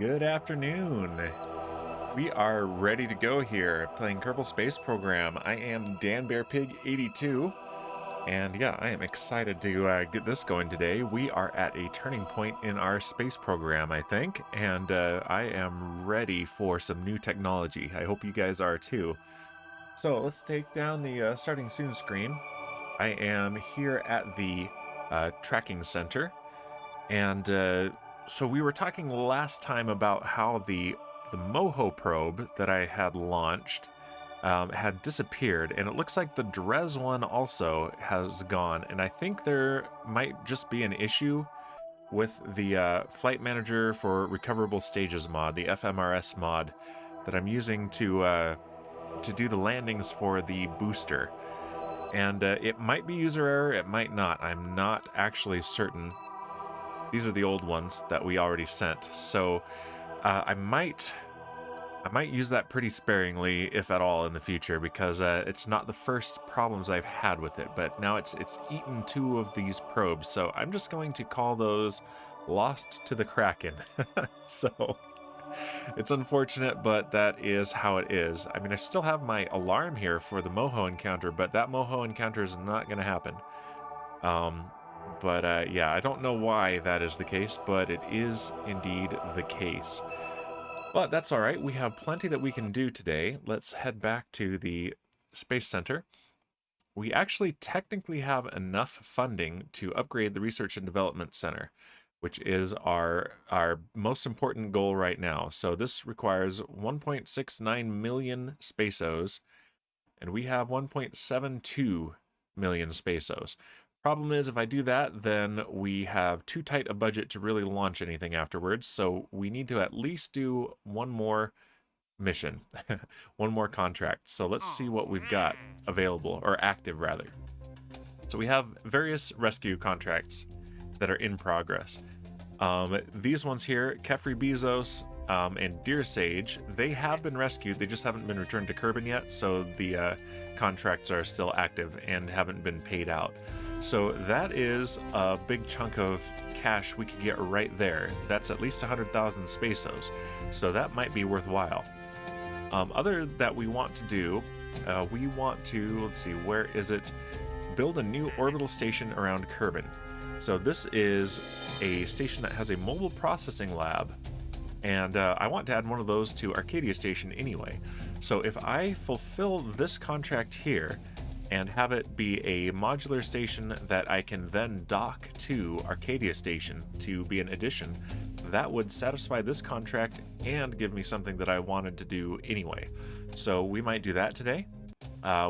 Good afternoon. We are ready to go here, playing Kerbal Space Program. I am Dan Bear Pig 82, and yeah, I am excited to get this going today. We are at a turning point in our space program, I think, and I am ready for some new technology. I hope you guys are too. So let's take down the starting soon screen. I am here at the tracking center, and so we were talking last time about how the MOHO probe that I had launched had disappeared, and it looks like the Dres one also has gone, and I think there might just be an issue with the Flight Manager for Recoverable Stages mod, the FMRS mod that I'm using to do the landings for the booster. And it might be user error, it might not. I'm not actually certain. These are the old ones that we already sent, so I might use that pretty sparingly, if at all, in the future, because it's not the first problems I've had with it, but now it's eaten 2 of these probes, so I'm just going to call those lost to the Kraken. So it's unfortunate, but that is how it is. I mean, I still have my alarm here for the MOHO encounter, but that MOHO encounter is not going to happen. But yeah, I don't know why that is the case, but it is indeed the case. But that's all right. We have plenty that we can do today. Let's head back to the Space Center. We actually technically have enough funding to upgrade the Research and Development Center, which is our most important goal right now. So this requires 1.69 million spaceos, and we have 1.72 million spaceos. Problem is, if I do that, then we have too tight a budget to really launch anything afterwards, so we need to at least do one more mission, one more contract. So let's see what we've got available, or active rather. So we have various rescue contracts that are in progress. These ones here, Kefri Bezos and Deer Sage, they have been rescued, they just haven't been returned to Kerbin yet, so the contracts are still active and haven't been paid out. So that is a big chunk of cash we could get right there. That's at least 100,000 spaceos, so that might be worthwhile. Other that we want to do, we want to, let's see, where is it? Build a new orbital station around Kerbin. So this is a station that has a mobile processing lab, and I want to add one of those to Arcadia Station anyway. So if I fulfill this contract here, and have it be a modular station that I can then dock to Arcadia Station to be an addition, that would satisfy this contract and give me something that I wanted to do anyway. So we might do that today.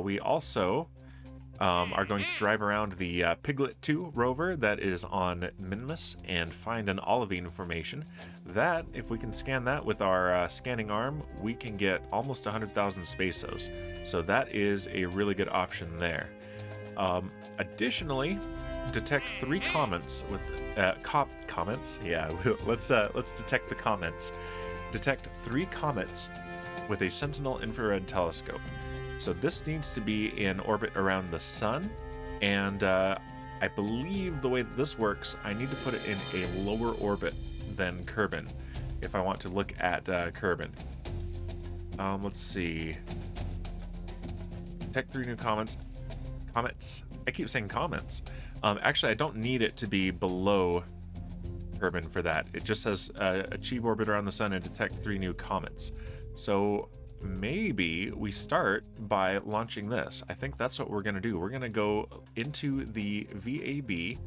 We also are going to drive around the Piglet 2 rover that is on Minimus and find an olivine formation. That, if we can scan that with our scanning arm, we can get almost 100,000 spaceos. So that is a really good option there. Additionally, detect 3 comets with comments. Yeah, let's detect the comments. Detect 3 comets with a Sentinel infrared telescope. So this needs to be in orbit around the sun, and I believe the way that this works, I need to put it in a lower orbit than Kerbin if I want to look at Kerbin. Let's see. Detect 3 new comets. I keep saying comments. Actually, I don't need it to be below Kerbin for that. It just says achieve orbit around the sun and detect 3 new comets. So maybe we start by launching this. I think that's what we're going to do. We're going to go into the VAB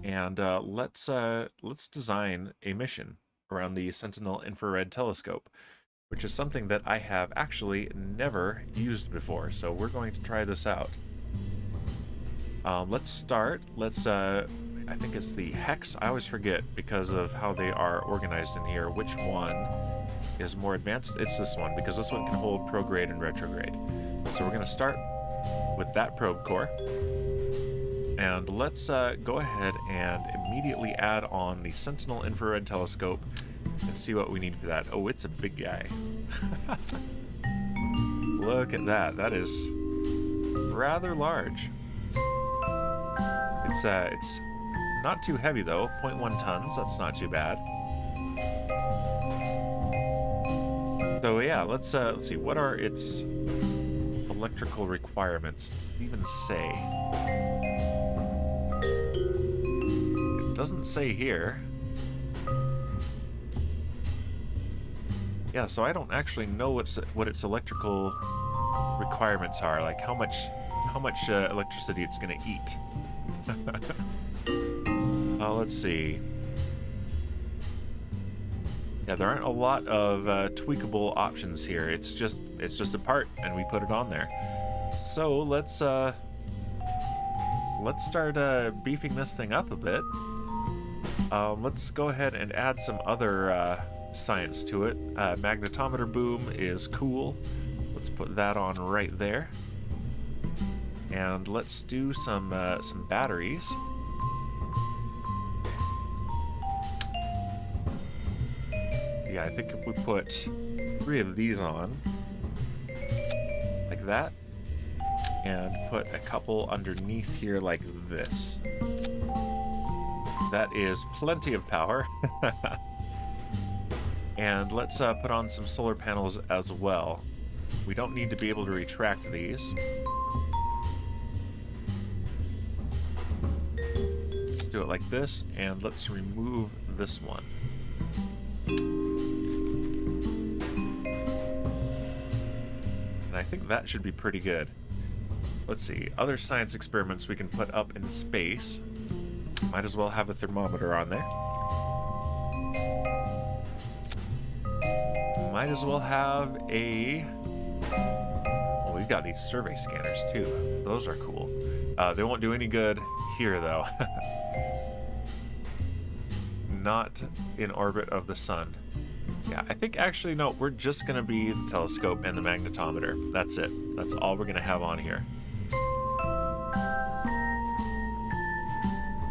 and let's design a mission around the Sentinel infrared telescope, which is something that I have actually never used before. So we're going to try this out. Let's start. I think it's the hex. I always forget because of how they are organized in here which one is more advanced. It's this one, because this one can hold prograde and retrograde. So we're going to start with that probe core, and let's go ahead and immediately add on the Sentinel infrared telescope and see what we need for that. Oh, it's a big guy. Look at that. That is rather large. It's not too heavy though, 0.1 tons, that's not too bad. So yeah, let's see, what are its electrical requirements? Does it even say? It doesn't say here. Yeah, so I don't actually know what its electrical requirements are, like how much electricity it's gonna eat. Let's see. Yeah, there aren't a lot of tweakable options here. It's just a part, and we put it on there. So let's start beefing this thing up a bit. Let's go ahead and add some other science to it. Magnetometer boom is cool. Let's put that on right there. And let's do some batteries. Yeah, I think if we put 3 of these on, like that, and put a couple underneath here like this. That is plenty of power. And let's put on some solar panels as well. We don't need to be able to retract these. Let's do it like this, and let's remove this one. And I think that should be pretty good. Let's see, other science experiments we can put up in space. Might as well have a thermometer on there. Might as well have a... Well, we've got these survey scanners too. Those are cool. They won't do any good here though. Not in orbit of the sun. Yeah, I think actually, no, we're just gonna be the telescope and the magnetometer. That's it. That's all we're gonna have on here.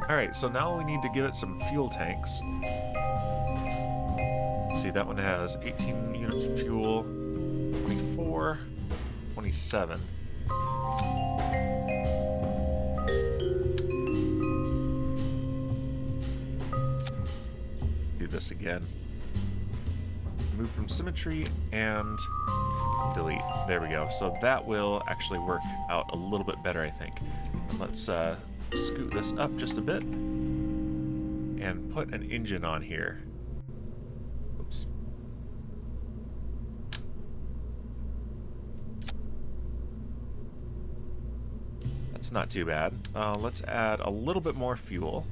Alright, so now we need to give it some fuel tanks. See, that one has 18 units of fuel, 24, 27. Let's do this again. Move from symmetry and delete. There we go. So that will actually work out a little bit better, I think. Let's scoot this up just a bit and put an engine on here. Oops. That's not too bad. Let's add a little bit more fuel.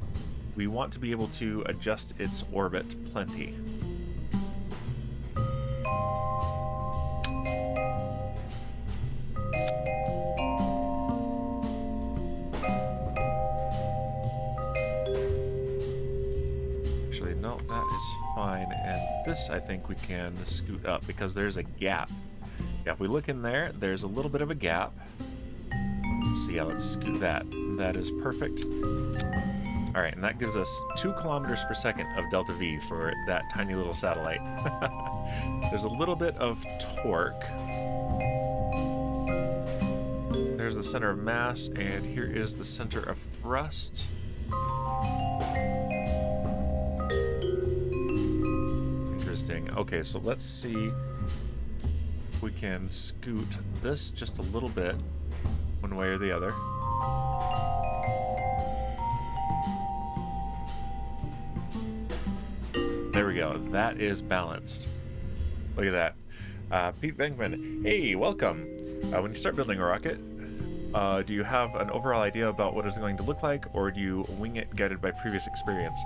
We want to be able to adjust its orbit plenty. Fine, and this I think we can scoot up because there's a gap. Yeah, if we look in there, there's a little bit of a gap. So yeah, let's scoot that. That is perfect. Alright, and that gives us 2 kilometers per second of delta V for that tiny little satellite. There's a little bit of torque. There's the center of mass, and here is the center of thrust. Okay, so let's see if we can scoot this just a little bit, one way or the other. There we go. That is balanced. Look at that. Pete Venkman, hey, welcome. When you start building a rocket, do you have an overall idea about what it's going to look like, or do you wing it guided by previous experience?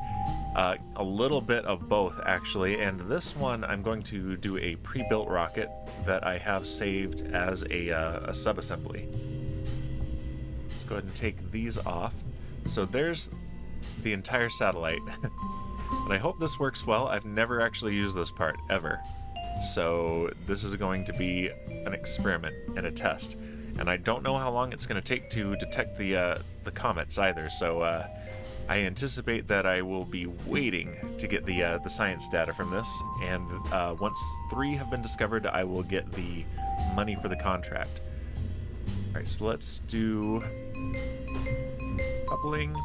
A little bit of both, actually, and this one I'm going to do a pre-built rocket that I have saved as a sub-assembly. Let's go ahead and take these off. So there's the entire satellite. And I hope this works well. I've never actually used this part, ever. So this is going to be an experiment and a test. And I don't know how long it's going to take to detect the comets either, so I anticipate that I will be waiting to get the science data from this, and once 3 have been discovered, I will get the money for the contract. Alright, so let's do coupling,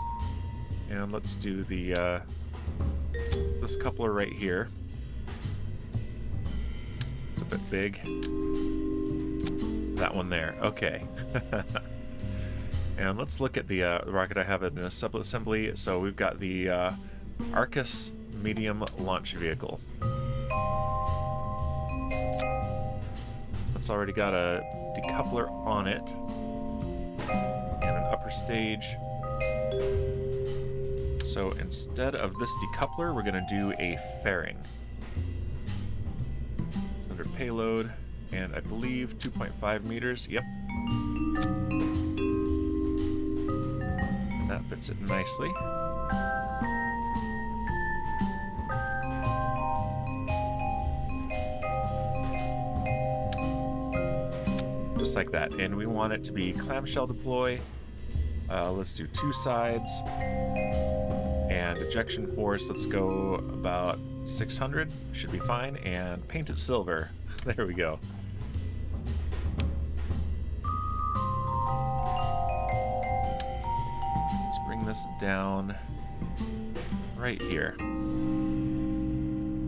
and let's do the this coupler right here. It's a it big. That one there. Okay. And let's look at the rocket I have in a sub-assembly. So we've got the Arcus medium launch vehicle. It's already got a decoupler on it and an upper stage. So instead of this decoupler, we're going to do a fairing. It's under payload, and I believe 2.5 meters. Yep. And that fits it nicely. Just like that. And we want it to be clamshell deploy. Let's do 2 sides. And ejection force, let's go about 600. Should be fine. And paint it silver. There we go. Let's bring this down right here.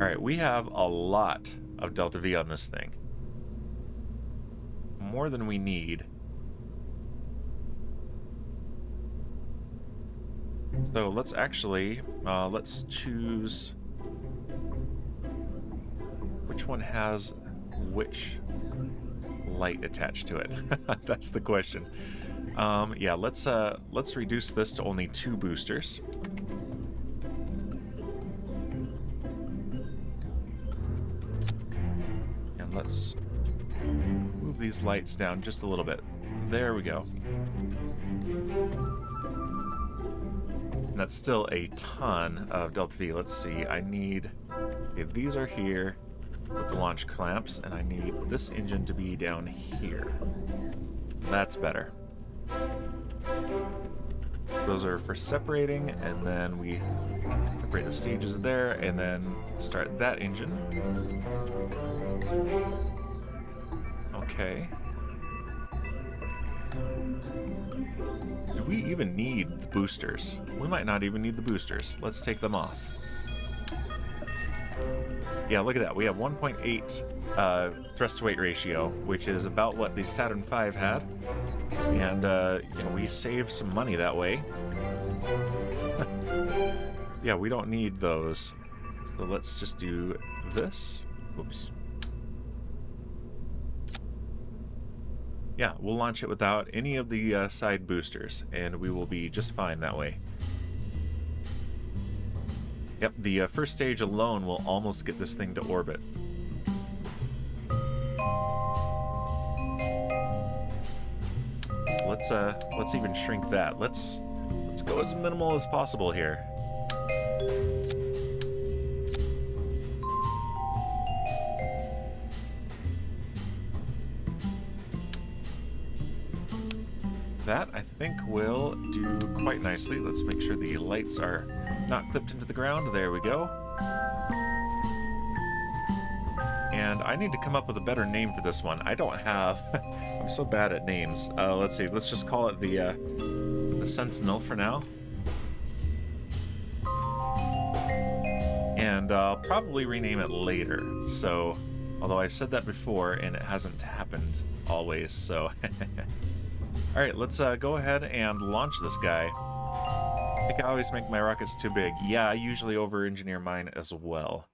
Alright, we have a lot of delta V on this thing. More than we need. So let's actually, let's choose which one has which light attached to it. That's the question. Yeah, let's reduce this to only 2 boosters. And let's move these lights down just a little bit. There we go. And that's still a ton of delta V. Let's see, I need... Okay, these are here with the launch clamps, and I need this engine to be down here. That's better. Those are for separating, and then we separate the stages there, and then start that engine. Okay. Do we even need the boosters? We might not even need the boosters. Let's take them off. Yeah, look at that. We have 1.8 thrust to weight ratio, which is about what the Saturn V had. And, you know, we save some money that way. Yeah, we don't need those. So let's just do this. Oops. Yeah, we'll launch it without any of the side boosters, and we will be just fine that way. Yep, the first stage alone will almost get this thing to orbit. Let's even shrink that. Let's go as minimal as possible here. That, I think, will do quite nicely. Let's make sure the lights are not clipped into the ground. There we go. And I need to come up with a better name for this one. I don't have... I'm so bad at names. Let's see. Let's just call it the Sentinel for now. And I'll probably rename it later. So, although I said that before, and it hasn't happened always, so... Alright, let's go ahead and launch this guy. I think I always make my rockets too big. Yeah, I usually over-engineer mine as well.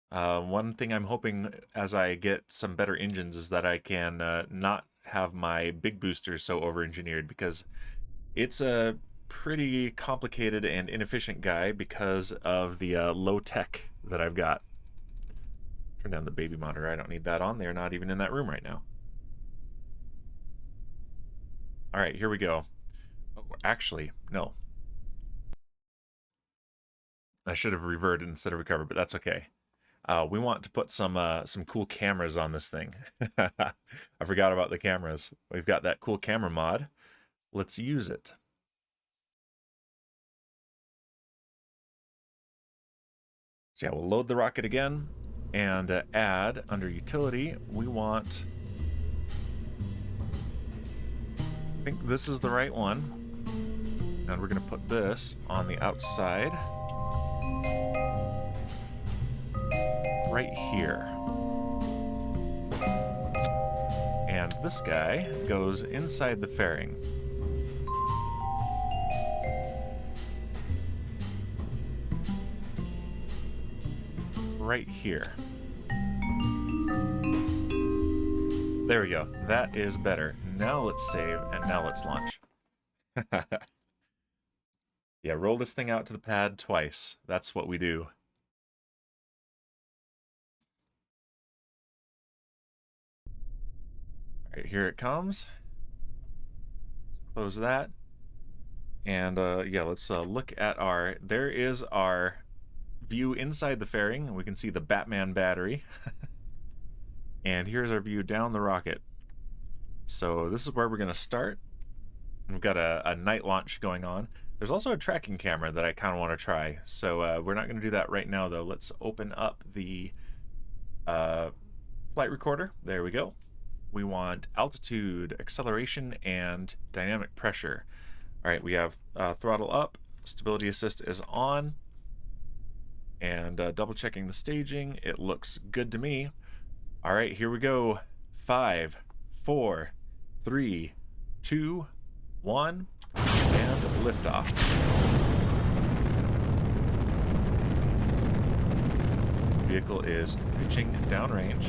One thing I'm hoping as I get some better engines is that I can not have my big boosters so over-engineered, because it's a pretty complicated and inefficient guy because of the low tech that I've got. Turn down the baby monitor. I don't need that on. They're not even in that room right now. All right, here we go. Oh, actually, no. I should have reverted instead of recovered, but that's okay. We want to put some cool cameras on this thing. I forgot about the cameras. We've got that cool camera mod. Let's use it. So yeah, we'll load the rocket again and add under utility. We want... I think this is the right one. And we're going to put this on the outside. Right here. this guy goes inside the fairing. Right here. There we go. That is better. Now let's save, and now let's launch. Yeah, roll this thing out to the pad twice. That's what we do. All right, here it comes. Close that. And yeah, let's look at our... There is our view inside the fairing. We can see the Batman battery. And here's our view down the rocket. So this is where we're going to start. We've got a night launch going on. There's also a tracking camera that I kind of want to try. So we're not going to do that right now, though. Let's open up the flight recorder. There we go. We want altitude, acceleration, and dynamic pressure. All right, we have throttle up. Stability assist is on. And double checking the staging. It looks good to me. All right, here we go. 5, 4, 3, 2, 1, and liftoff. Vehicle is pitching downrange.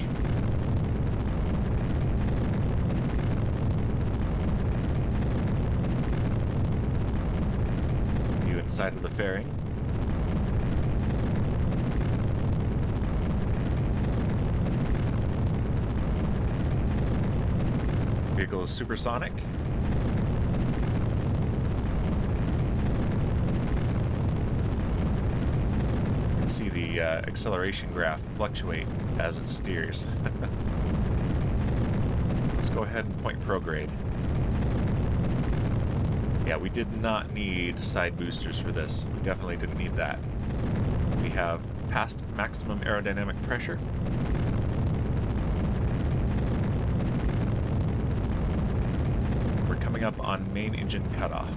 View inside of the fairing. Vehicle is supersonic. You can see the acceleration graph fluctuate as it steers. Let's go ahead and point prograde. Yeah, we did not need side boosters for this. We definitely didn't need that. We have passed maximum aerodynamic pressure. Coming up on main engine cutoff.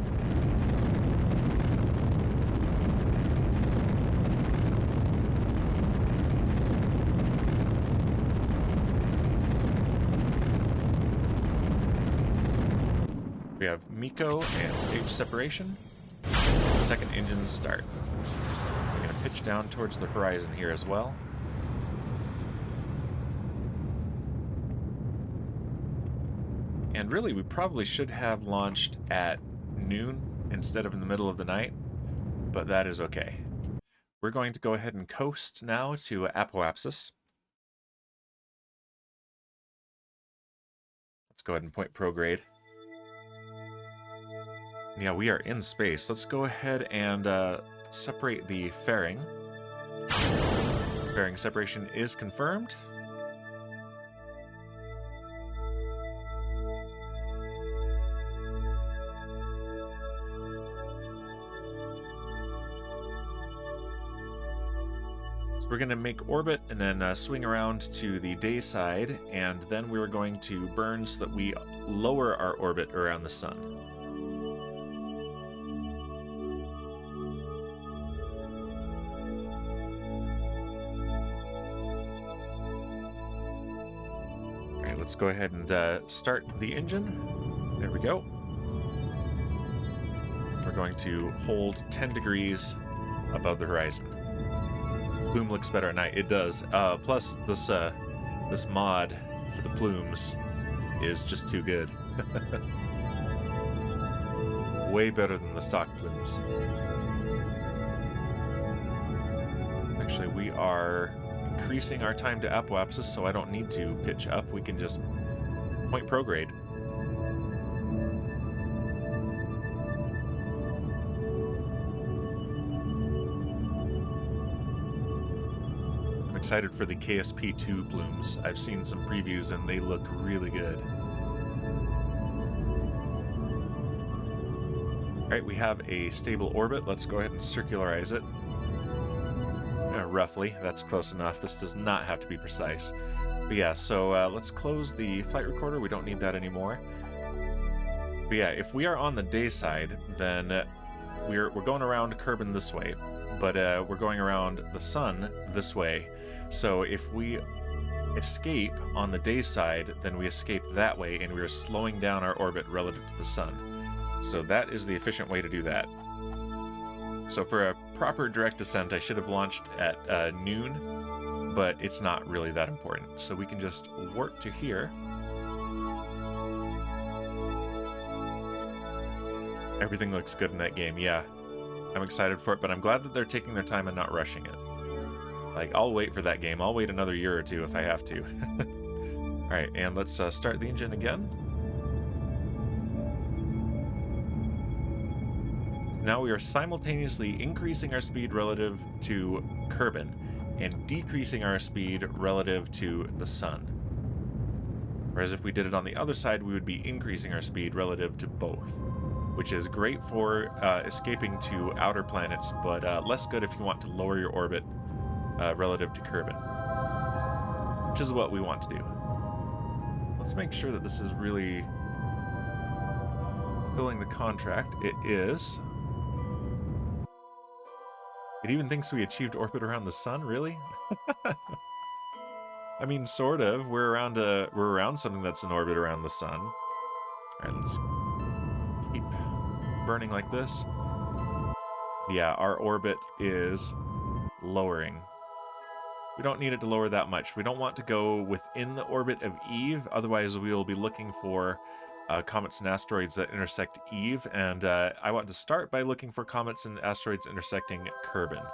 We have MECO and stage separation. Second engine start. We're going to pitch down towards the horizon here as well. And really, we probably should have launched at noon instead of in the middle of the night, but that is okay. We're going to go ahead and coast now to apoapsis. Let's go ahead and point prograde. Yeah, we are in space. Let's go ahead and separate the fairing. Fairing separation is confirmed. We're going to make orbit and then swing around to the day side, and then we're going to burn so that we lower our orbit around the sun. All right, let's go ahead and start the engine. There we go. We're going to hold 10 degrees above the horizon. Plume looks better at night. It does. Plus, this mod for the plumes is just too good. Way better than the stock plumes. Actually, we are increasing our time to apoapsis, so I don't need to pitch up. We can just point prograde. Excited for the KSP2 blooms. I've seen some previews and they look really good. Alright, we have a stable orbit. Let's go ahead and circularize it. Roughly, that's close enough. This does not have to be precise. But yeah, so let's close the flight recorder. We don't need that anymore. But yeah, if we are on the day side, then we're going around Kerbal this way, but we're going around the sun this way. So if we escape on the day side, then we escape that way, and we are slowing down our orbit relative to the sun. So that is the efficient way to do that. So for a proper direct descent, I should have launched at noon, but it's not really that important. So we can just warp to here. Everything looks good in that game, yeah. I'm excited for it, but I'm glad that they're taking their time and not rushing it. Like, I'll wait for that game. I'll wait another year or two if I have to. Alright, and let's start the engine again. Now we are simultaneously increasing our speed relative to Kerbal and decreasing our speed relative to the sun. Whereas if we did it on the other side, we would be increasing our speed relative to both, which is great for escaping to outer planets, but less good if you want to lower your orbit relative to Kerbal, which is what we want to do. Let's make sure that this is really fulfilling the contract. It is. It even thinks we achieved orbit around the sun, really? I mean, sort of. We're around something that's in orbit around the sun. All right, let's keep burning like this. Yeah, our orbit is lowering. We don't need it to lower that much. We don't want to go within the orbit of Eve, otherwise we will be looking for comets and asteroids that intersect Eve, and I want to start by looking for comets and asteroids intersecting Kerbal.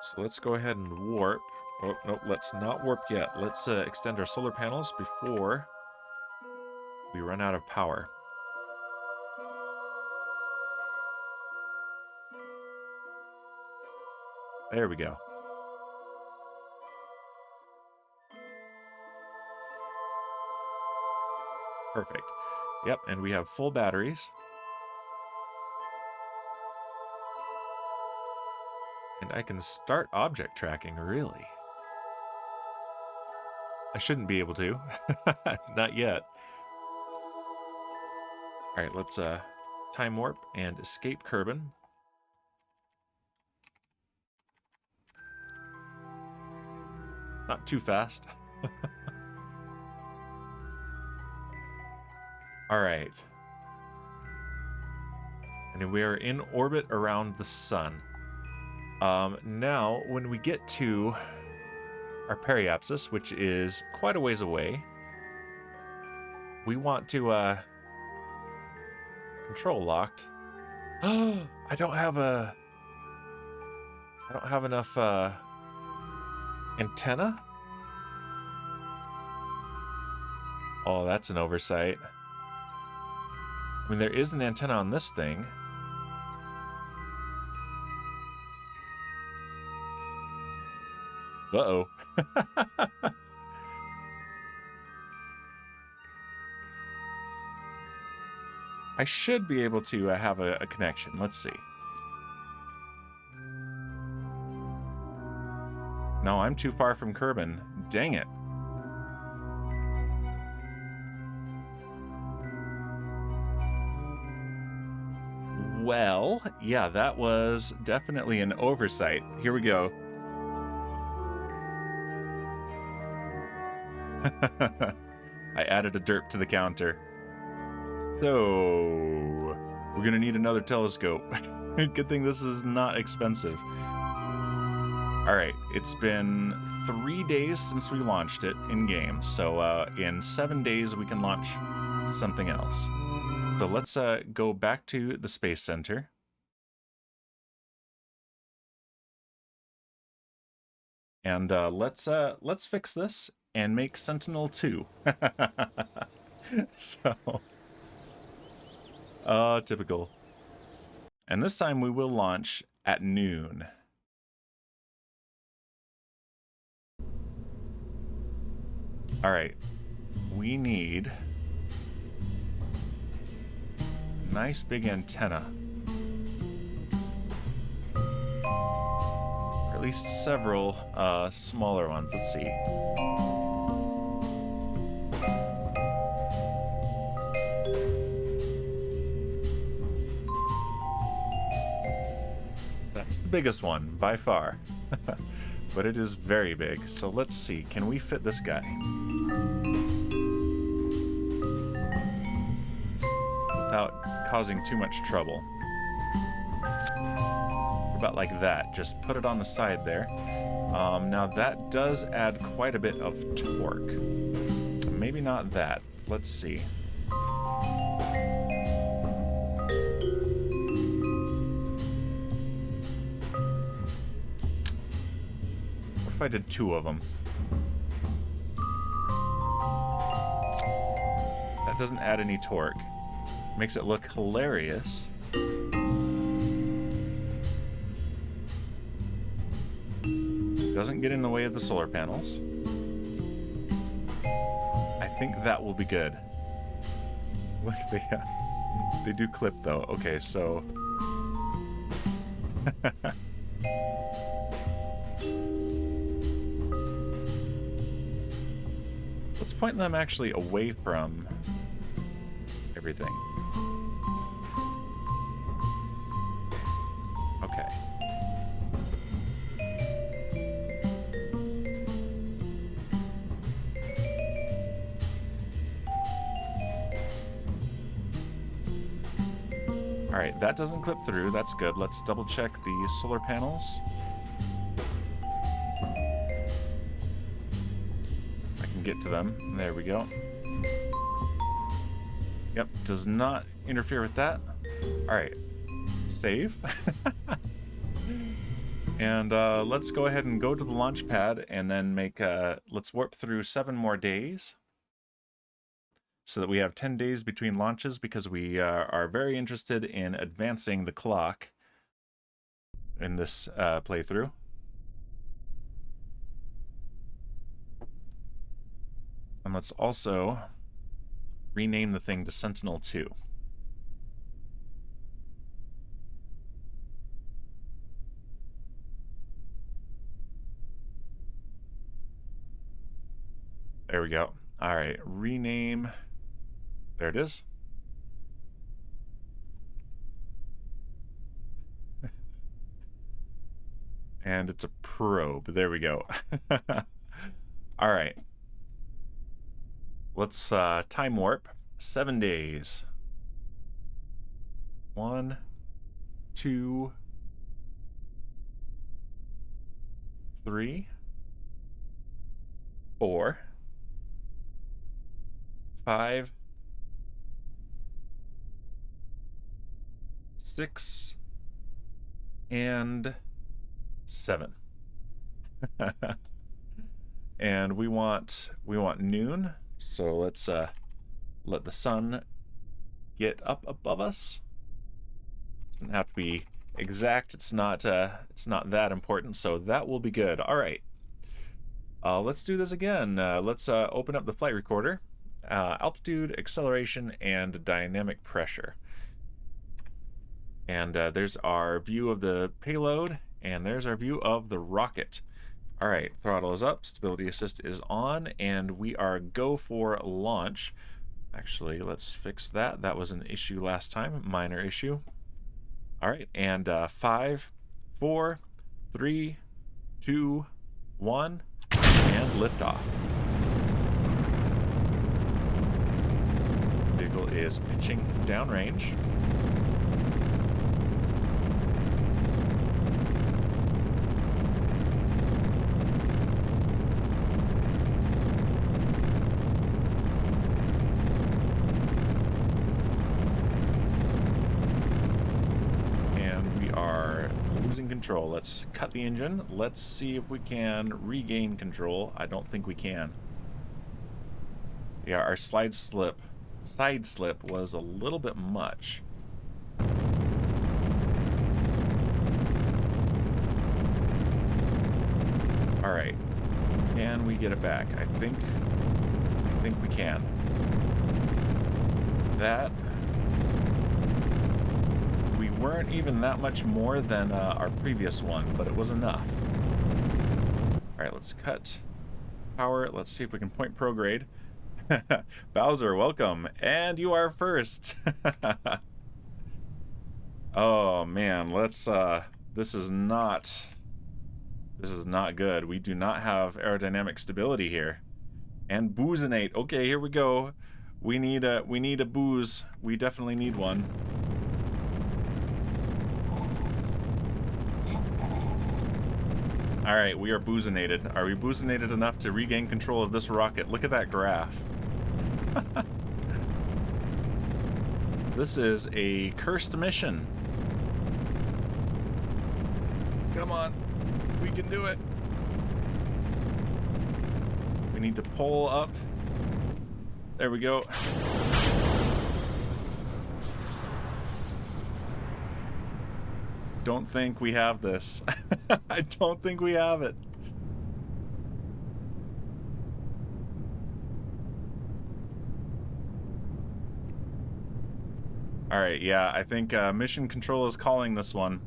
So let's go ahead and warp. Oh, no, let's not warp yet. Let's extend our solar panels before we run out of power. There we go. Perfect. Yep, and we have full batteries. And I can start object tracking, really. I shouldn't be able to. Not yet. Alright, let's time warp and escape Kerbal. Not too fast. Alright. And we are in orbit around the sun. Now, when we get to our periapsis, which is quite a ways away, we want to, control locked. I don't have enough, antenna? Oh, that's an oversight. I mean, there is an antenna on this thing. Uh-oh. I should be able to have a connection. Let's see. No, I'm too far from Kerbal. Dang it. Well, yeah, that was definitely an oversight. Here we go. I added a derp to the counter. So, we're gonna need another telescope. Good thing this is not expensive. Alright, it's been 3 days since we launched it in-game, so in 7 days we can launch something else. So let's go back to the Space Center. And let's fix this and make Sentinel-2. So, typical. And this time we will launch at noon. All right, we need nice big antenna. Or at least several smaller ones. Let's see. That's the biggest one by far. but it is very big. So let's see, can we fit this guy? Without causing too much trouble. About like that, just put it on the side there. Now that does add quite a bit of torque. So maybe not that. Let's see. What if I did 2 of them? That doesn't add any torque. Makes it look hilarious. Doesn't get in the way of the solar panels. I think that will be good. Look, they do clip though. Okay, so let's point them actually away from everything. Okay. Alright, that doesn't clip through. That's good. Let's double check the solar panels. I can get to them. There we go. Yep, does not interfere with that. Alright, save. And let's go ahead and go to the launch pad and then make, let's warp through 7 more days. So that we have 10 days between launches, because we are very interested in advancing the clock in this playthrough. And let's also rename the thing to Sentinel-2. There we go. All right, rename. There it is. And it's a probe. There we go. All right. Let's time warp 7 days. 1, 2, 3, 4, 5, 6, and 7. And we want noon, so let's let the sun get up above us. Doesn't have to be exact. It's not that important, so that will be good. All right, let's do this again. Let's open up the flight recorder, altitude, acceleration, and dynamic pressure. And there's our view of the payload, and there's our view of the rocket. All right, throttle is up, stability assist is on, and we are go for launch. Actually, let's fix that. That was an issue last time, minor issue. All right, and 5, 4, 3, 2, 1, and liftoff. Vehicle is pitching downrange. Control. Let's cut the engine. Let's see if we can regain control. I don't think we can. Yeah, our side slip was a little bit much. All right, can we get it back? I think we can. That. Weren't even that much more than our previous one, but it was enough. All right, let's cut power. Let's see if we can point prograde. Bowser, welcome, and you are first. Oh man, let's this is not This is not good. We do not have aerodynamic stability here. And boozinate. Okay, here we go. We need a booze. We definitely need one. All right, we are boozinated. Are we boozinated enough to regain control of this rocket? Look at that graph. This is a cursed mission. Come on, we can do it. We need to pull up. There we go. Don't think we have this. I don't think we have it. All right, yeah, I think mission control is calling this one.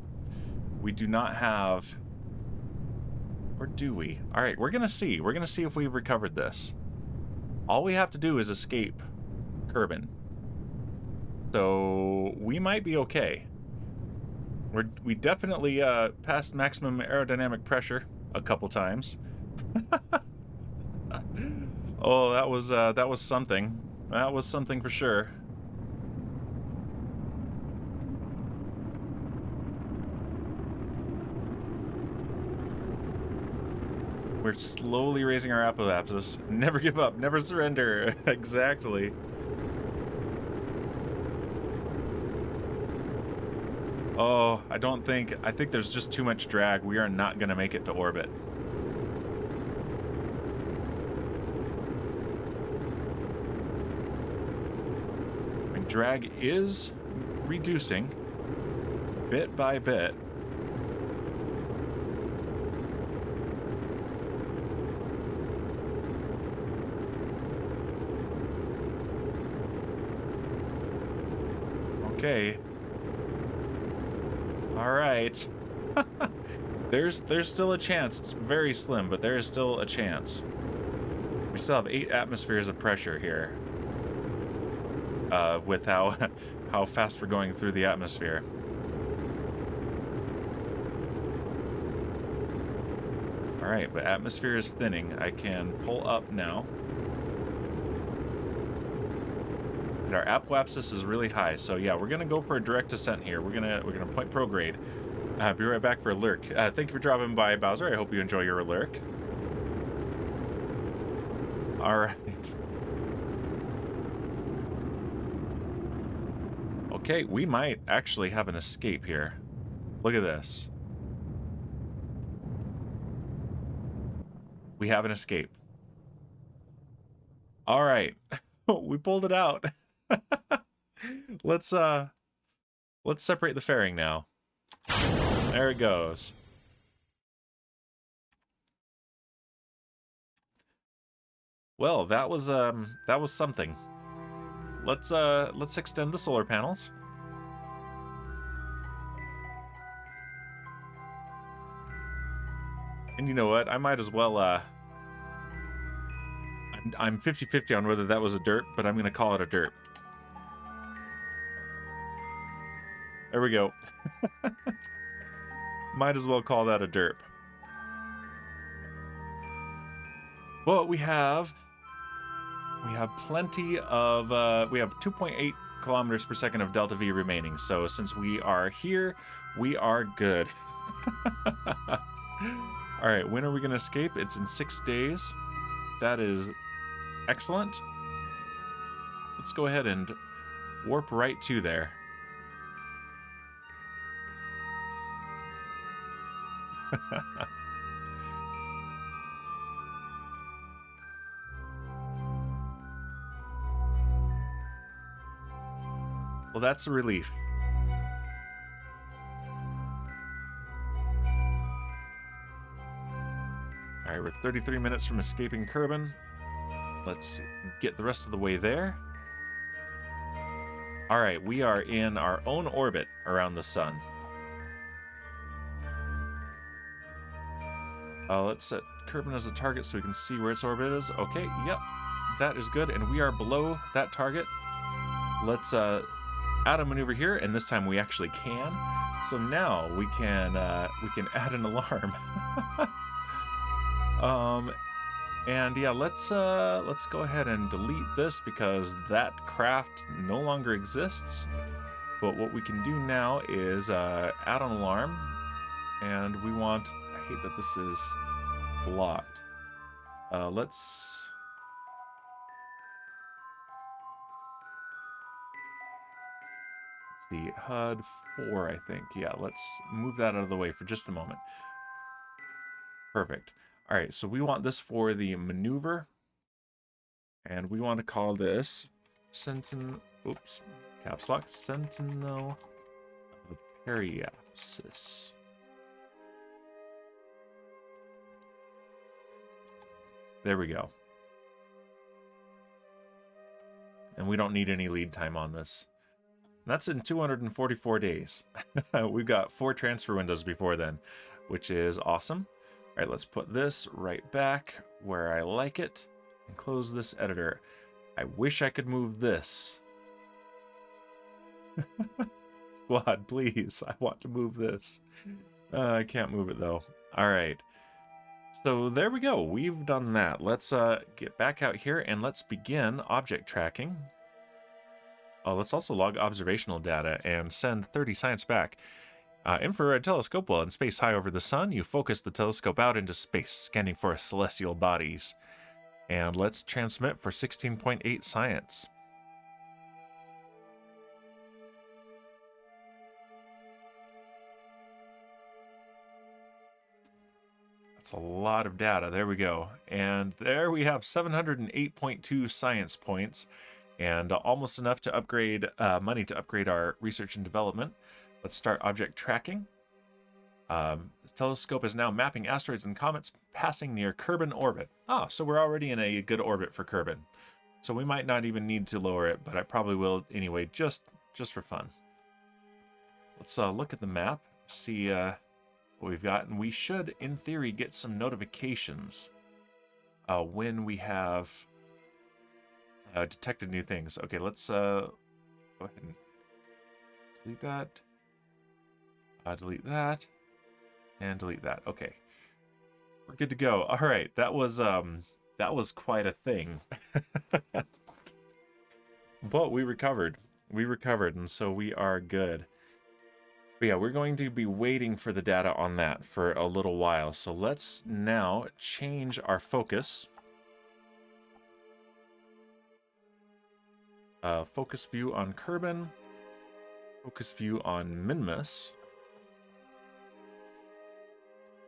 We do not have... Or do we? All right, we're gonna see. We're gonna see if we've recovered this. All we have to do is escape Kerbal. So we might be okay. We definitely passed maximum aerodynamic pressure a couple times. Oh, that was something. That was something for sure. We're slowly raising our apoapsis. Never give up, never surrender. Exactly. Oh, I think there's just too much drag. We are not gonna make it to orbit. I mean, drag is reducing bit by bit. Okay. All right. There's still a chance. It's very slim, but there is still a chance. We still have 8 atmospheres of pressure here. With how fast we're going through the atmosphere. All right, but atmosphere is thinning. I can pull up now. And our apoapsis is really high, so yeah, we're gonna go for a direct descent here. We're gonna point prograde. Be right back for a lurk. Thank you for dropping by, Bowser. I hope you enjoy your lurk. All right. Okay, we might actually have an escape here. Look at this. We have an escape. All right, we pulled it out. Let's separate the fairing now. There it goes. Well, that was something. Let's extend the solar panels. And you know what? I might as well I'm 50-50 on whether that was a derp, but I'm gonna call it a derp. There we go. Might as well call that a derp. But we have plenty of, we have 2.8 kilometers per second of delta V remaining. So since we are here, we are good. All right, when are we gonna escape? It's in 6 days. That is excellent. Let's go ahead and warp right to there. Well, that's a relief. All right, we're 33 minutes from escaping Kerbal. Let's get the rest of the way there. All right, we are in our own orbit around the sun. Let's set Kerbal as a target so we can see where its orbit is. Okay, yep, that is good, and we are below that target. Let's add a maneuver here, and this time we actually can. So now we can add an alarm. And yeah, let's go ahead and delete this because that craft no longer exists. But what we can do now is add an alarm, and we want, I hate that this is blocked. Let's see, HUD 4, I think. Yeah, let's move that out of the way for just a moment. Perfect. All right, so we want this for the maneuver, and we want to call this Sentinel, oops, caps lock, Sentinel of the Periapsis. There we go. And we don't need any lead time on this. That's in 244 days. We've got 4 transfer windows before then, which is awesome. All right, let's put this right back where I like it and close this editor. I wish I could move this. Squad, please. I want to move this. I can't move it though. All right. So there we go. We've done that. Let's get back out here and let's begin object tracking. Oh, let's also log observational data and send 30 science back. Infrared telescope, while in space high over the sun, you focus the telescope out into space, scanning for celestial bodies. And let's transmit for 16.8 science. That's a lot of data. There we go. And there we have 708.2 science points, and almost enough to upgrade money to upgrade our research and development. Let's start object tracking. The telescope is now mapping asteroids and comets passing near Kerbal orbit. Ah, so we're already in a good orbit for Kerbal. So we might not even need to lower it, but I probably will anyway, just for fun. Let's look at the map, see what we've got, and we should, in theory, get some notifications when we have detected new things. Okay, let's go ahead and delete that. Delete that. And delete that. Okay. We're good to go. All right. That was quite a thing. But we recovered. We recovered, and so we are good. But yeah, we're going to be waiting for the data on that for a little while. So let's now change our focus. Focus view on Kerbal. Focus view on Minmus.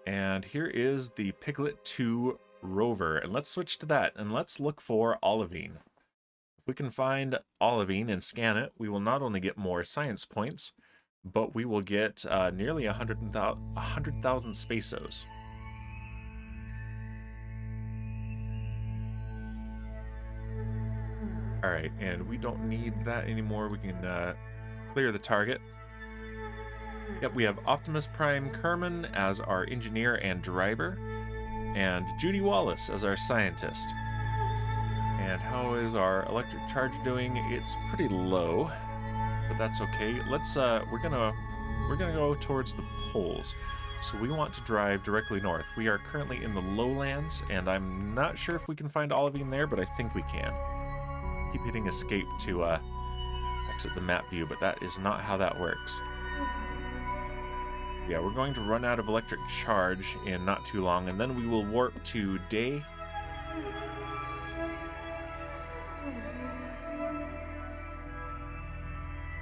And here is the Piglet 2 rover. And let's switch to that, and let's look for olivine. If we can find olivine and scan it, we will not only get more science points, but we will get nearly 100,000 spaceos. All right, and we don't need that anymore. We can clear the target. Yep, we have Optimus Prime Kerman as our engineer and driver, and Judy Wallace as our scientist. And how is our electric charge doing? It's pretty low, but that's okay. Let's we're gonna go towards the poles. So we want to drive directly north. We are currently in the lowlands, and I'm not sure if we can find olivine there, but I think we can. Keep hitting escape to exit the map view, but that is not how that works. Yeah, we're going to run out of electric charge in not too long, and then we will warp to day.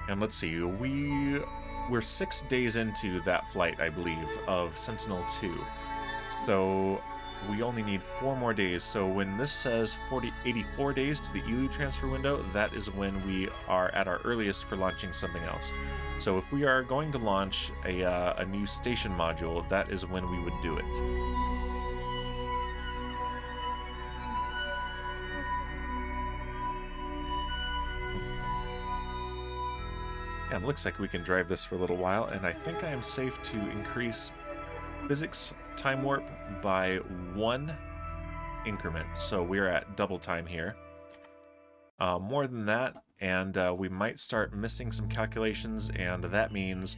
And let's see, we're 6 days into that flight, I believe, of Sentinel-2. So we only need 4 more days. So when this says 84 days to the ELU transfer window, that is when we are at our earliest for launching something else. So if we are going to launch a new station module, that is when we would do it. And it looks like we can drive this for a little while, and I think I am safe to increase physics time warp by 1 increment. So we're at double time here. More than that, and we might start missing some calculations, and that means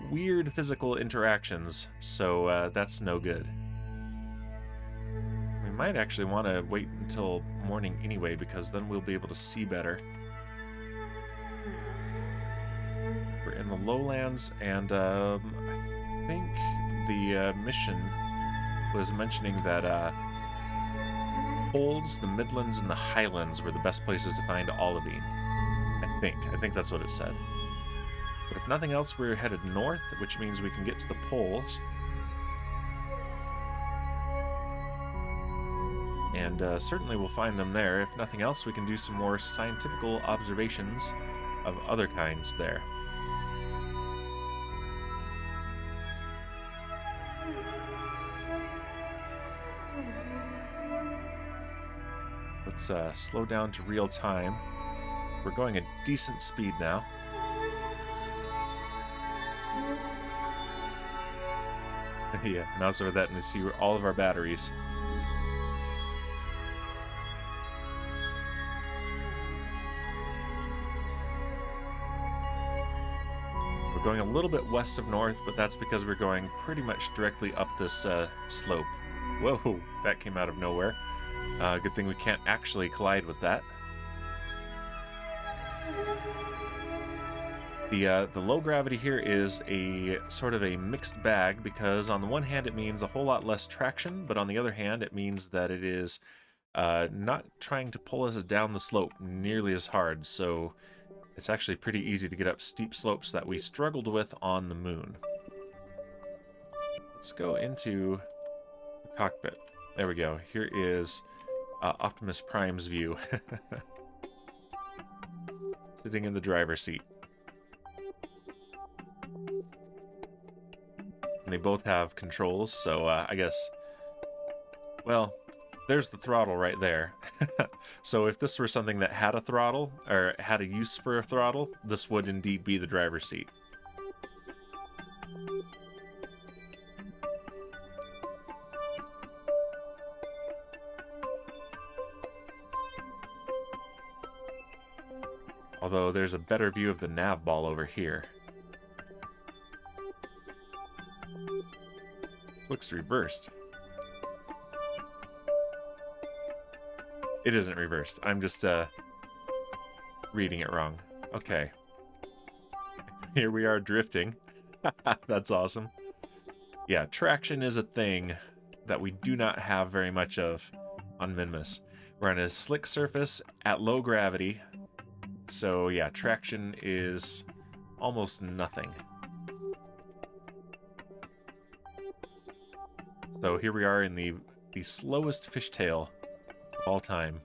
weird physical interactions, so that's no good. We might actually want to wait until morning anyway, because then we'll be able to see better. We're in the lowlands, and I think the mission was mentioning that Olds, the Midlands, and the Highlands were the best places to find olivine. I think that's what it said. But if nothing else, we're headed north, which means we can get to the poles. And certainly we'll find them there. If nothing else, we can do some more scientific observations of other kinds there. Let's slow down to real time. We're going at decent speed now. Yeah, mouse over that and to see all of our batteries. We're going a little bit west of north, but that's because we're going pretty much directly up this slope. Whoa, that came out of nowhere. Good thing we can't actually collide with that. The low gravity here is a sort of a mixed bag, because on the one hand it means a whole lot less traction, but on the other hand it means that it is not trying to pull us down the slope nearly as hard, so it's actually pretty easy to get up steep slopes that we struggled with on the moon. Let's go into the cockpit. There we go. Here is Optimus Prime's view. Sitting in the driver's seat. And they both have controls, so I guess, well, there's the throttle right there. So if this were something that had a throttle, or had a use for a throttle, this would indeed be the driver's seat. Although there's a better view of the nav ball over here. Looks reversed. It isn't reversed. I'm just reading it wrong. Okay. Here we are drifting. That's awesome. Yeah, traction is a thing that we do not have very much of on Minmus. We're on a slick surface at low gravity. So yeah, traction is almost nothing. So here we are in the slowest fishtail of all time.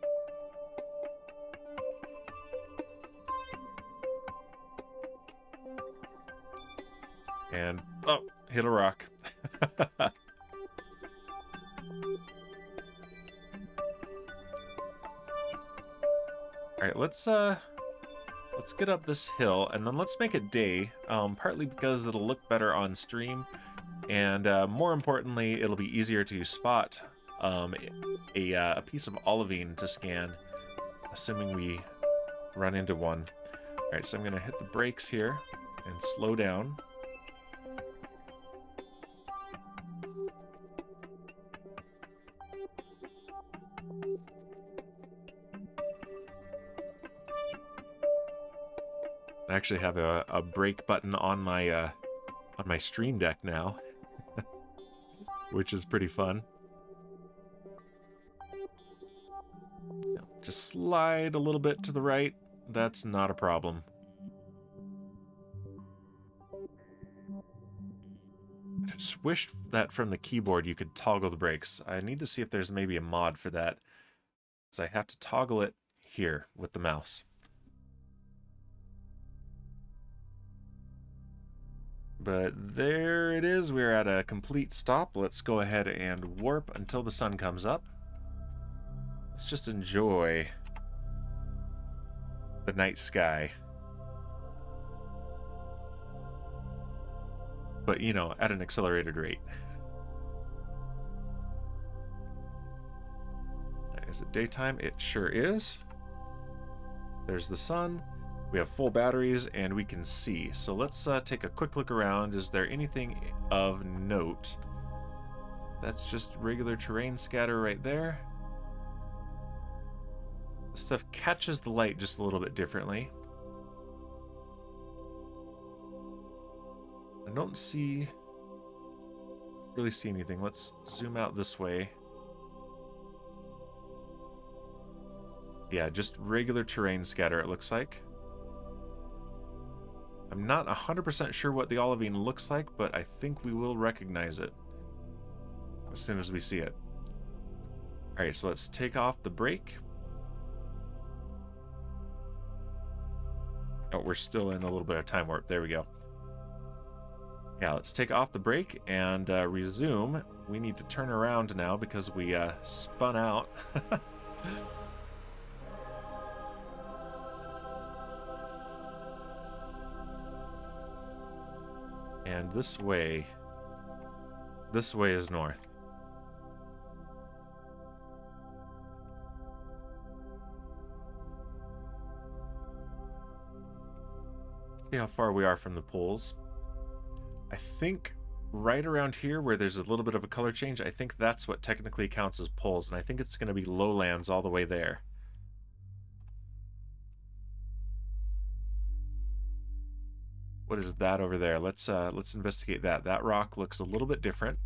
And, oh, hit a rock. Alright, let's get up this hill, and then let's make it day, partly because it'll look better on stream, and more importantly, it'll be easier to spot a piece of olivine to scan, assuming we run into one. Alright, so I'm going to hit the brakes here and slow down. I actually have a brake button on my Stream Deck now, which is pretty fun. Just slide a little bit to the right. That's not a problem. I just wish that from the keyboard you could toggle the brakes. I need to see if there's maybe a mod for that, because I have to toggle it here with the mouse. But there it is. We're at a complete stop. Let's go ahead and warp until the sun comes up. Let's just enjoy the night sky. But, you know, at an accelerated rate. Is it daytime? It sure is. There's the sun. We have full batteries and we can see. So let's take a quick look around. Is there anything of note? That's just regular terrain scatter right there. This stuff catches the light just a little bit differently. I don't really see anything. Let's zoom out this way. Yeah, just regular terrain scatter it looks like. I'm not 100% sure what the olivine looks like, but I think we will recognize it as soon as we see it. Alright, so let's take off the brake. Oh, we're still in a little bit of time warp. There we go. Yeah, let's take off the brake and resume. We need to turn around now because we spun out. And this way is north. See how far we are from the poles. I think right around here where there's a little bit of a color change, I think that's what technically counts as poles, and I think it's going to be lowlands all the way there. What is that over there? Let's investigate that. That rock looks a little bit different.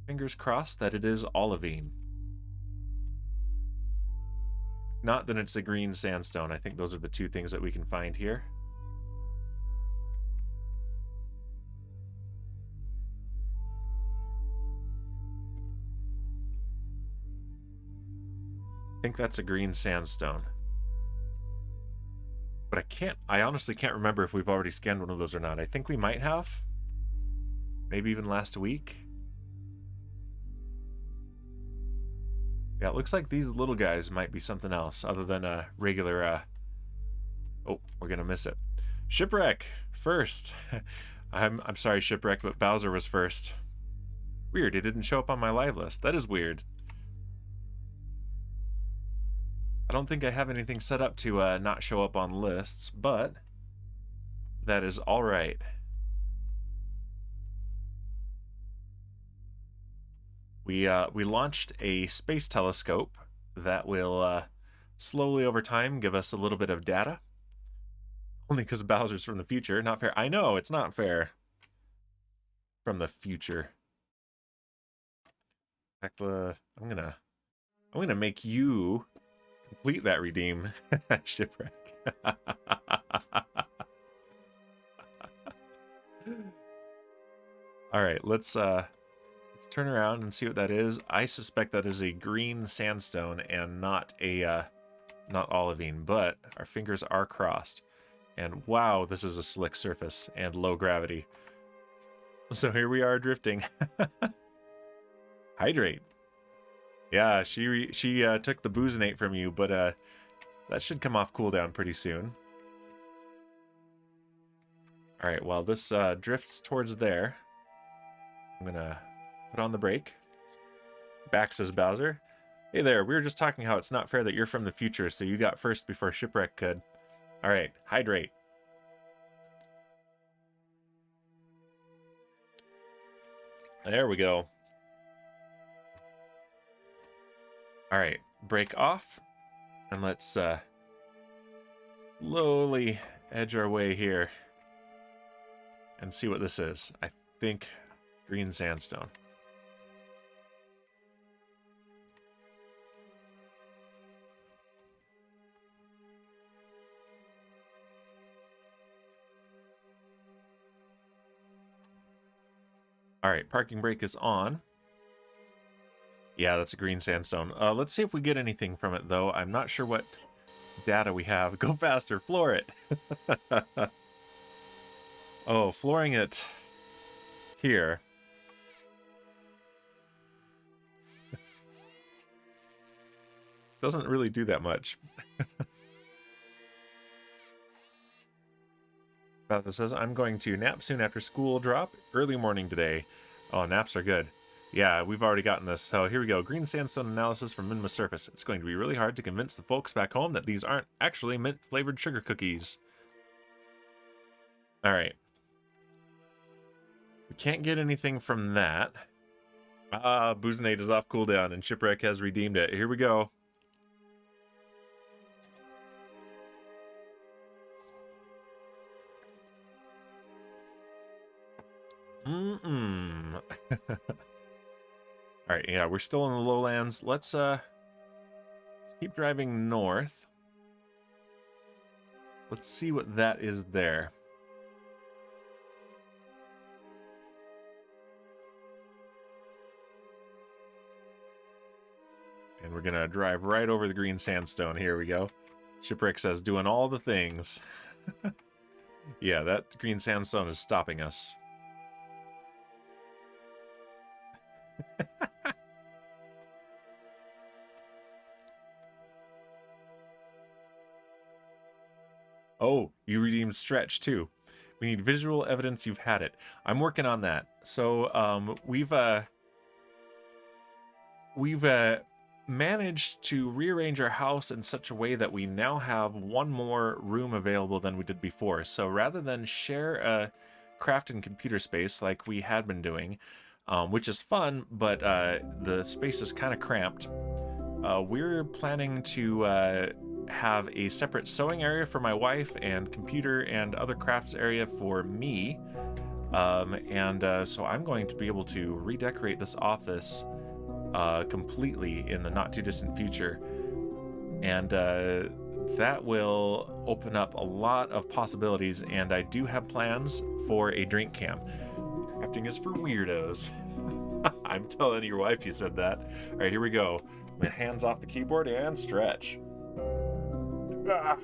Fingers crossed that it is olivine. If not, then it's a green sandstone. I think those are the two things that we can find here. I think that's a green sandstone. But I honestly can't remember if we've already scanned one of those or not. I think we might have. Maybe even last week. Yeah, it looks like these little guys might be something else other than a regular, oh, we're gonna miss it. Shipwreck, first. I'm sorry, Shipwreck, but Bowser was first. Weird, it didn't show up on my live list. That is weird. I don't think I have anything set up to not show up on lists, but that is all right. We launched a space telescope that will slowly over time give us a little bit of data. Only because Bowser's from the future. Not fair. I know, it's not fair. From the future. Hecla, I'm gonna make you complete that redeem. Shipwreck. All right, let's turn around and see what that is. I suspect that is a green sandstone and not a not olivine, but our fingers are crossed. And wow, this is a slick surface and low gravity. So here we are drifting. Hydrate. Yeah, she took the boozinate from you, but that should come off cooldown pretty soon. All right, while this drifts towards there, I'm gonna put on the brake. Back, says Bowser. Hey there, we were just talking how it's not fair that you're from the future, so you got first before Shipwreck could. All right, hydrate. There we go. All right, brake off, and let's slowly edge our way here and see what this is. I think green sandstone. All right, parking brake is on. Yeah, that's a green sandstone. Let's see if we get anything from it, though. I'm not sure what data we have. Go faster, floor it. Oh, flooring it here. Doesn't really do that much. Bowser says, I'm going to nap soon after school drop. Early morning today. Oh, naps are good. Yeah, we've already gotten this. So here we go. Green sandstone analysis from Minma surface. It's going to be really hard to convince the folks back home that these aren't actually mint-flavored sugar cookies. All right. We can't get anything from that. Boozenade is off cooldown and Shipwreck has redeemed it. Here we go. All right, yeah, we're still in the lowlands. Let's keep driving north. Let's see what that is there. And we're gonna drive right over the green sandstone. Here we go. Shipwreck says doing all the things. Yeah, that green sandstone is stopping us. Oh, you redeemed Stretch too. We need visual evidence you've had it. I'm working on that. So we've managed to rearrange our house in such a way that we now have one more room available than we did before. So rather than share a craft and computer space like we had been doing, which is fun, but the space is kind of cramped, we're planning to have a separate sewing area for my wife and computer and other crafts area for me. So I'm going to be able to redecorate this office completely in the not too distant future. And that will open up a lot of possibilities, and I do have plans for a drink cam. Crafting is for weirdos. I'm telling your wife you said that. All right, here we go. My hands off the keyboard and stretch. Ah.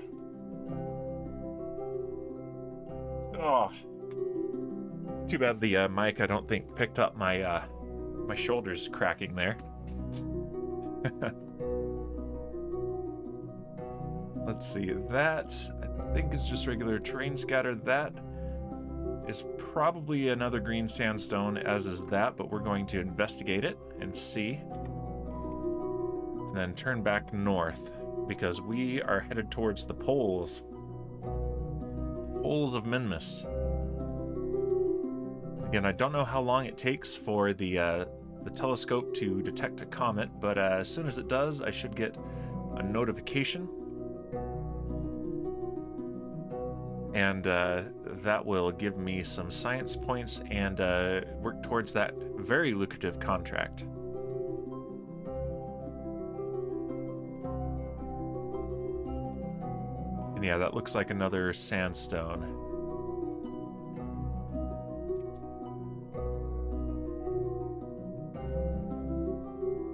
Oh. Too bad the mic, I don't think, picked up my my shoulders cracking there. Let's see, that I think is just regular terrain scatter. That is probably another green sandstone, as is that, but we're going to investigate it and see. And then turn back north, because we are headed towards the poles. Poles of Minmus. Again, I don't know how long it takes for the telescope to detect a comet, but as soon as it does, I should get a notification. And that will give me some science points and work towards that very lucrative contract. And yeah, that looks like another sandstone.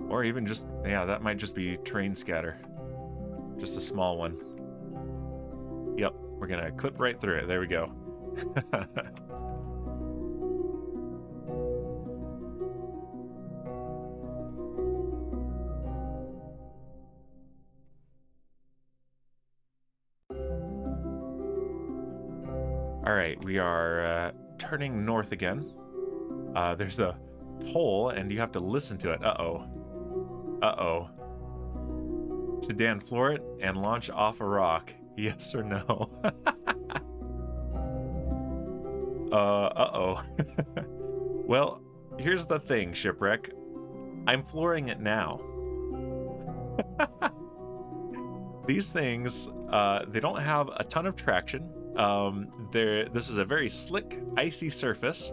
Or even just, yeah, that might just be terrain scatter. Just a small one. Yep, we're gonna clip right through it. There we go. All right, we are turning north again. There's a pole, and you have to listen to it. Uh-oh. Uh-oh. Should Dan floor it and launch off a rock? Yes or no? Uh-oh. Well, here's the thing, Shipwreck. I'm flooring it now. These things, they don't have a ton of traction. This is a very slick, icy surface,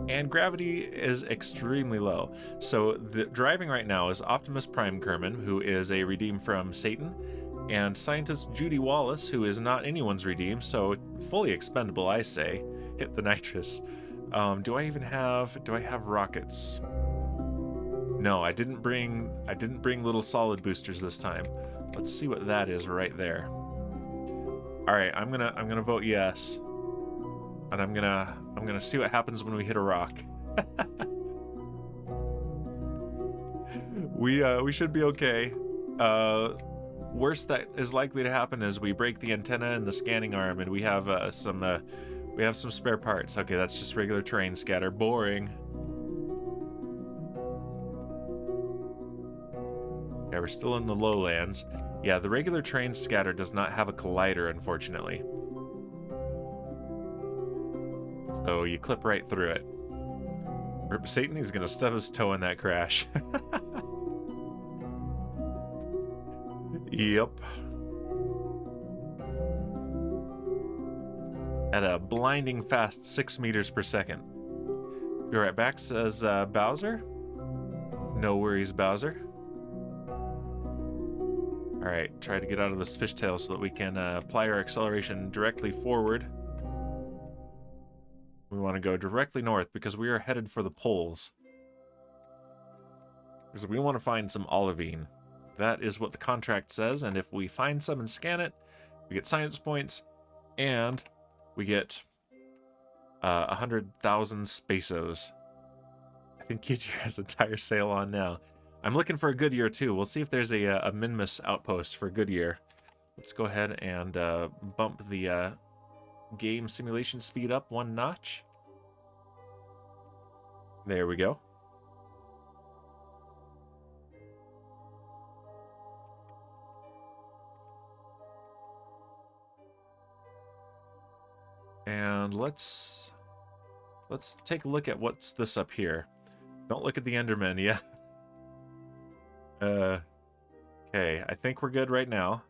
and gravity is extremely low. So the driving right now is Optimus Prime Kerman, who is a redeem from Satan, and scientist Judy Wallace, who is not anyone's redeem, so fully expendable, I say. Hit the nitrous. Do I have rockets? No, I didn't bring little solid boosters this time. Let's see what that is right there. All right, I'm gonna vote yes, and I'm gonna see what happens when we hit a rock. We should be okay. Worst that is likely to happen is we break the antenna and the scanning arm, and we have some spare parts. Okay, that's just regular terrain scatter. Boring. Yeah, we're still in the lowlands. Yeah, the regular train scatter does not have a collider, unfortunately. So you clip right through it. Rip Satan, he's gonna stub his toe in that crash. Yep. At a blinding fast 6 meters per second. Be right back, says Bowser. No worries, Bowser. Alright, try to get out of this fishtail so that we can apply our acceleration directly forward. We want to go directly north because we are headed for the poles. Because we want to find some olivine. That is what the contract says, and if we find some and scan it, we get science points, and we get 100,000 Spaceos. I think Goodyear has a tire sale on now. I'm looking for a Goodyear too. We'll see if there's a Minmus outpost for Goodyear. Let's go ahead and bump the game simulation speed up 1 notch. There we go. And let's take a look at what's this up here. Don't look at the Enderman, yeah. Okay, I think we're good right now.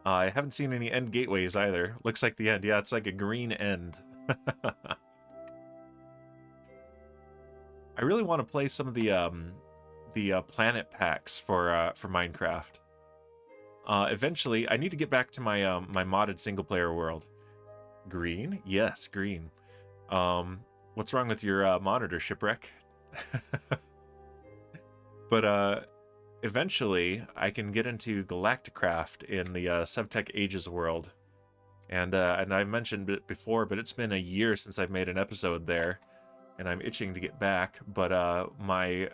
I haven't seen any end gateways either. Looks like the end. Yeah, it's like a green end. I really want to play some of the planet packs for Minecraft. Eventually, I need to get back to my my modded single player world. Green? Yes, green. What's wrong with your monitor, Shipwreck? But eventually, I can get into Galacticraft in the Sevtech Ages world. And I mentioned it before, but it's been a year since I've made an episode there, and I'm itching to get back. But my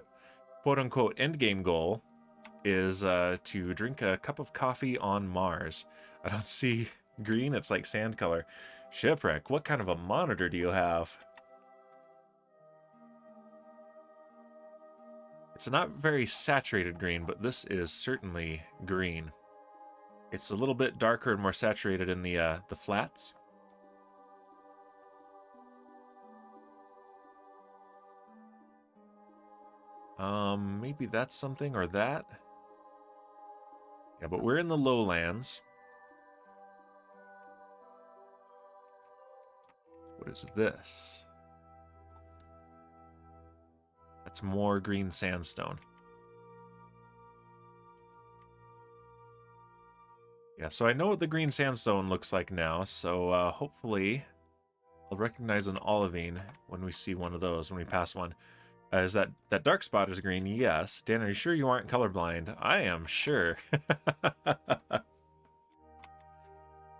quote-unquote endgame goal is to drink a cup of coffee on Mars. I don't see green, it's like sand color. Shipwreck, what kind of a monitor do you have? It's not very saturated green, but this is certainly green. It's a little bit darker and more saturated in the flats. Maybe that's something or that. Yeah, but we're in the lowlands. What is this? That's more green sandstone. Yeah, so I know what the green sandstone looks like now, so hopefully I'll recognize an olivine when we see one of those, when we pass one. Is that dark spot is green? Yes. Dan, are you sure you aren't colorblind? I am sure.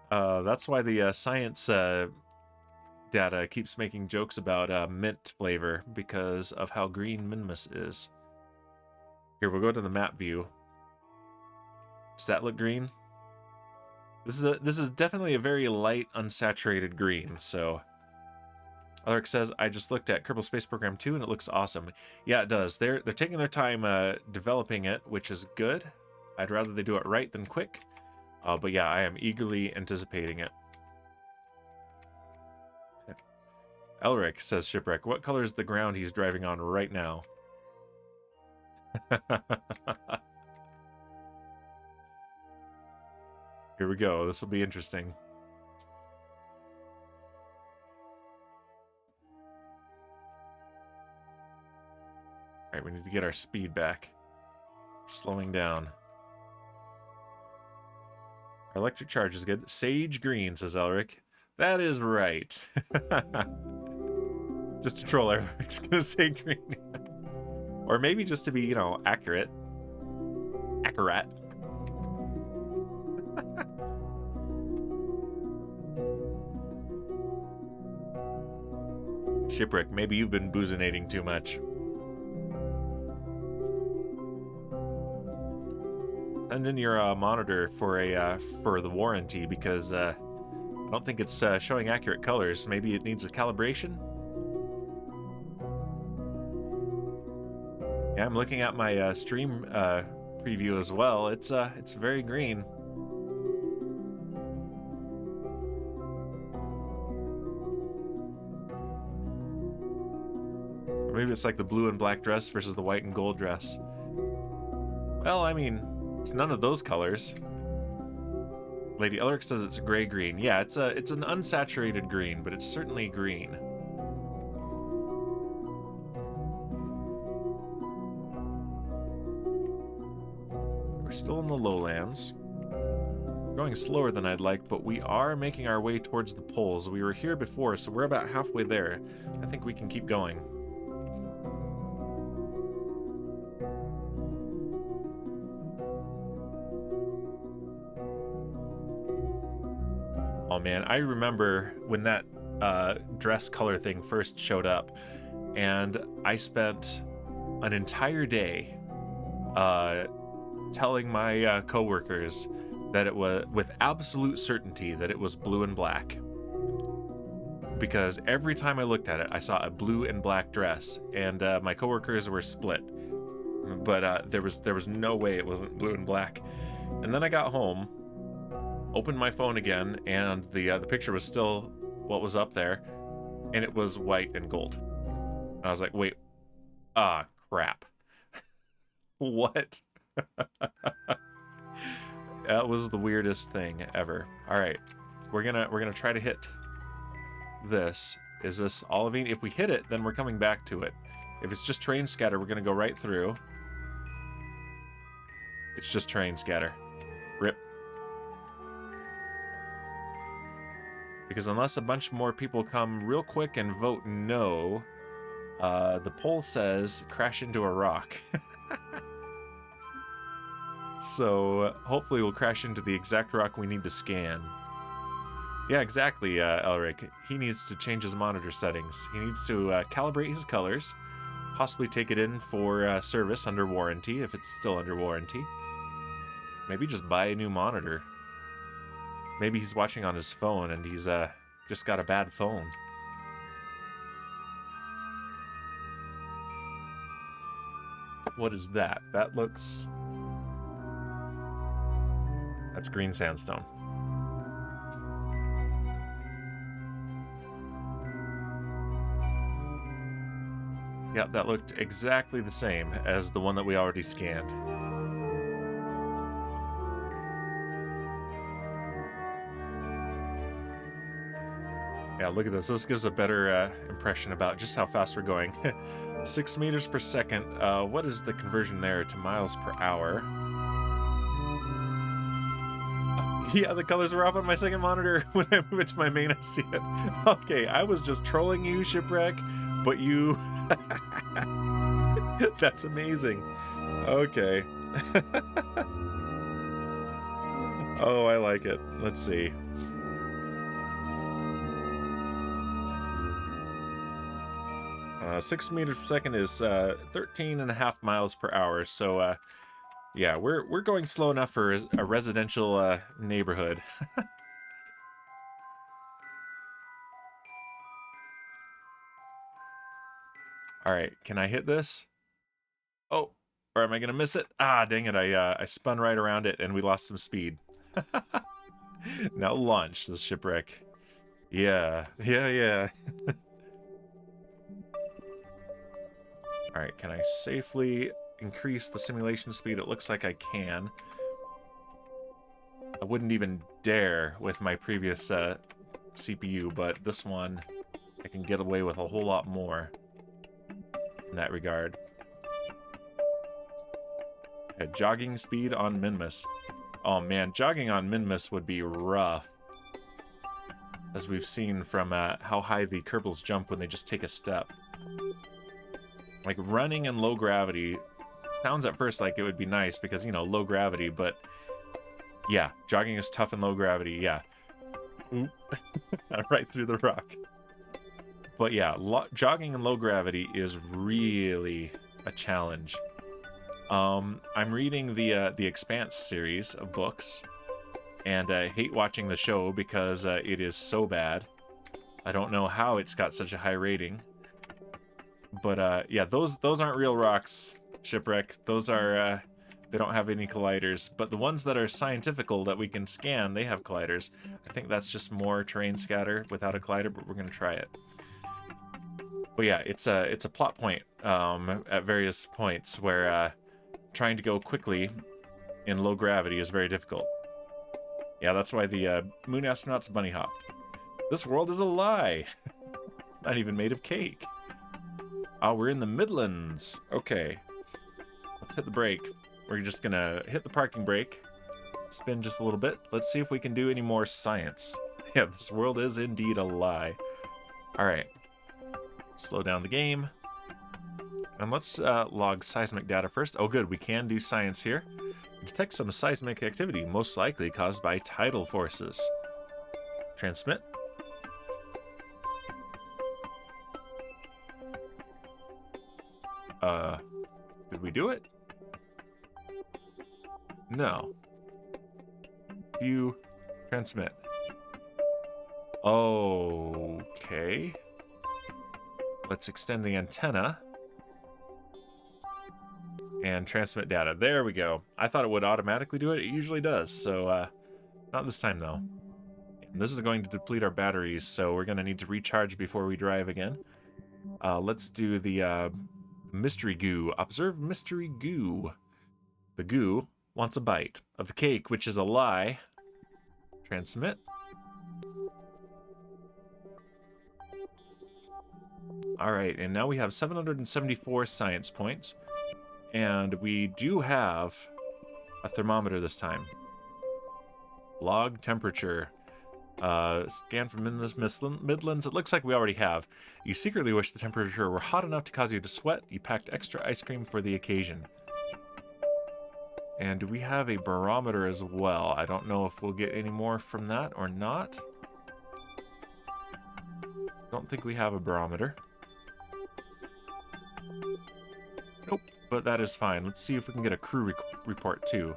That's why the science data keeps making jokes about mint flavor, because of how green Minmus is. Here, we'll go to the map view. Does that look green? This is definitely a very light, unsaturated green, so... Alaric says, I just looked at Kerbal Space Program 2 and it looks awesome. Yeah, it does. They're taking their time developing it, which is good. I'd rather they do it right than quick. But yeah, I am eagerly anticipating it. Elric, says Shipwreck, what color is the ground he's driving on right now? Here we go. This will be interesting. Alright, we need to get our speed back. We're slowing down. Our electric charge is good. Sage green, says Elric. That is right. Just to troll Elric's gonna say green. Or maybe just to be, you know, accurate. Accurate. Shipwreck, maybe you've been boozinating too much. Send in your monitor for the warranty, because I don't think it's showing accurate colors. Maybe it needs a calibration. Yeah, I'm looking at my stream preview as well. It's very green. Or maybe it's like the blue and black dress versus the white and gold dress. Well, I mean, it's none of those colors. Lady Elric says it's a gray-green. Yeah, it's an unsaturated green, but it's certainly green. We're still in the lowlands. We're going slower than I'd like, but we are making our way towards the poles. We were here before, so we're about halfway there. I think we can keep going. Oh man, I remember when that dress color thing first showed up, and I spent an entire day telling my coworkers that it was, with absolute certainty, that it was blue and black. Because every time I looked at it, I saw a blue and black dress, and my coworkers were split. But there was no way it wasn't blue and black. And then I got home, opened my phone again, and the picture was still what was up there, and it was white and gold. And I was like, wait, crap. What? That was the weirdest thing ever. All right, we're gonna try to hit this. Is this olivine? If we hit it, then we're coming back to it. If it's just terrain scatter, we're gonna go right through. It's just terrain scatter. Rip. Because unless a bunch more people come real quick and vote no, the poll says crash into a rock. So hopefully we'll crash into the exact rock we need to scan. Yeah, exactly, Elric. He needs to change his monitor settings. He needs to calibrate his colors, possibly take it in for service under warranty, if it's still under warranty. Maybe just buy a new monitor. Maybe he's watching on his phone and he's just got a bad phone. What is that? That looks... That's green sandstone. Yep, that looked exactly the same as the one that we already scanned. Yeah, look at this. This gives a better impression about just how fast we're going. 6 meters per second. What is the conversion there to miles per hour? Yeah, the colors are off on my second monitor. When I move it to my main, I see it. Okay, I was just trolling you, Shipwreck, but you... That's amazing. Okay. Oh, I like it. Let's see. Uh, 6 meters per second is 13.5 miles per hour, so... yeah, we're going slow enough for a residential neighborhood. All right, can I hit this? Oh, or am I gonna miss it? Ah, dang it! I spun right around it and we lost some speed. Now launch this shipwreck. Yeah. All right, can I safely increase the simulation speed? It looks like I can. I wouldn't even dare with my previous CPU, but this one I can get away with a whole lot more in that regard. Okay, jogging speed on Minmus. Oh man, jogging on Minmus would be rough, as we've seen from how high the Kerbals jump when they just take a step. Like running in low gravity sounds at first like it would be nice because, you know, low gravity, but yeah, jogging is tough in low gravity, yeah. Right through the rock. But yeah, jogging in low gravity is really a challenge. I'm reading the Expanse series of books, and I hate watching the show because it is so bad. I don't know how it's got such a high rating. But yeah, those aren't real rocks, Shipwreck. Those are They don't have any colliders, but the ones that are scientifical that we can scan, they have colliders. I think that's just more terrain scatter without a collider, but we're gonna try it. But yeah, it's a plot point at various points where trying to go quickly in low gravity is very difficult. Yeah, that's why the moon astronauts bunny hopped. This world is a lie. It's not even made of cake. Oh, we're in the Midlands. Okay. Let's hit the brake. We're just gonna hit the parking brake, spin just a little bit. Let's see if we can do any more science. Yeah, this world is indeed a lie. All right. Slow down the game. And let's log seismic data first. Oh, good. We can do science here. Detect some seismic activity, most likely caused by tidal forces. Transmit. Did we do it? No. View. Transmit. Okay. Let's extend the antenna. And transmit data. There we go. I thought it would automatically do it. It usually does. So, not this time, though. And this is going to deplete our batteries, so we're going to need to recharge before we drive again. Let's do the mystery goo. Observe mystery goo. The goo wants a bite of the cake, which is a lie. Transmit. All right, and now we have 774 science points. And we do have a thermometer this time. Log temperature. Scan from Midlands. It looks like we already have. You secretly wish the temperature were hot enough to cause you to sweat. You packed extra ice cream for the occasion. And do we have a barometer as well? I don't know if we'll get any more from that or not. Don't think we have a barometer. Nope, but that is fine. Let's see if we can get a crew report too.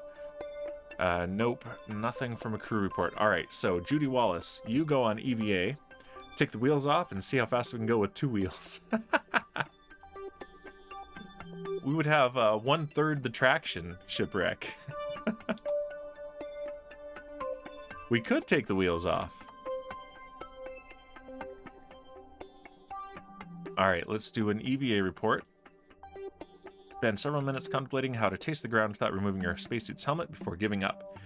Nope, nothing from a crew report. All right, so Judy Wallace, you go on EVA, take the wheels off, and see how fast we can go with 2 wheels. We would have 1/3 the traction shipwreck. We could take the wheels off. All right, let's do an EVA report. Spend several minutes contemplating how to taste the ground without removing your spacesuit's helmet before giving up.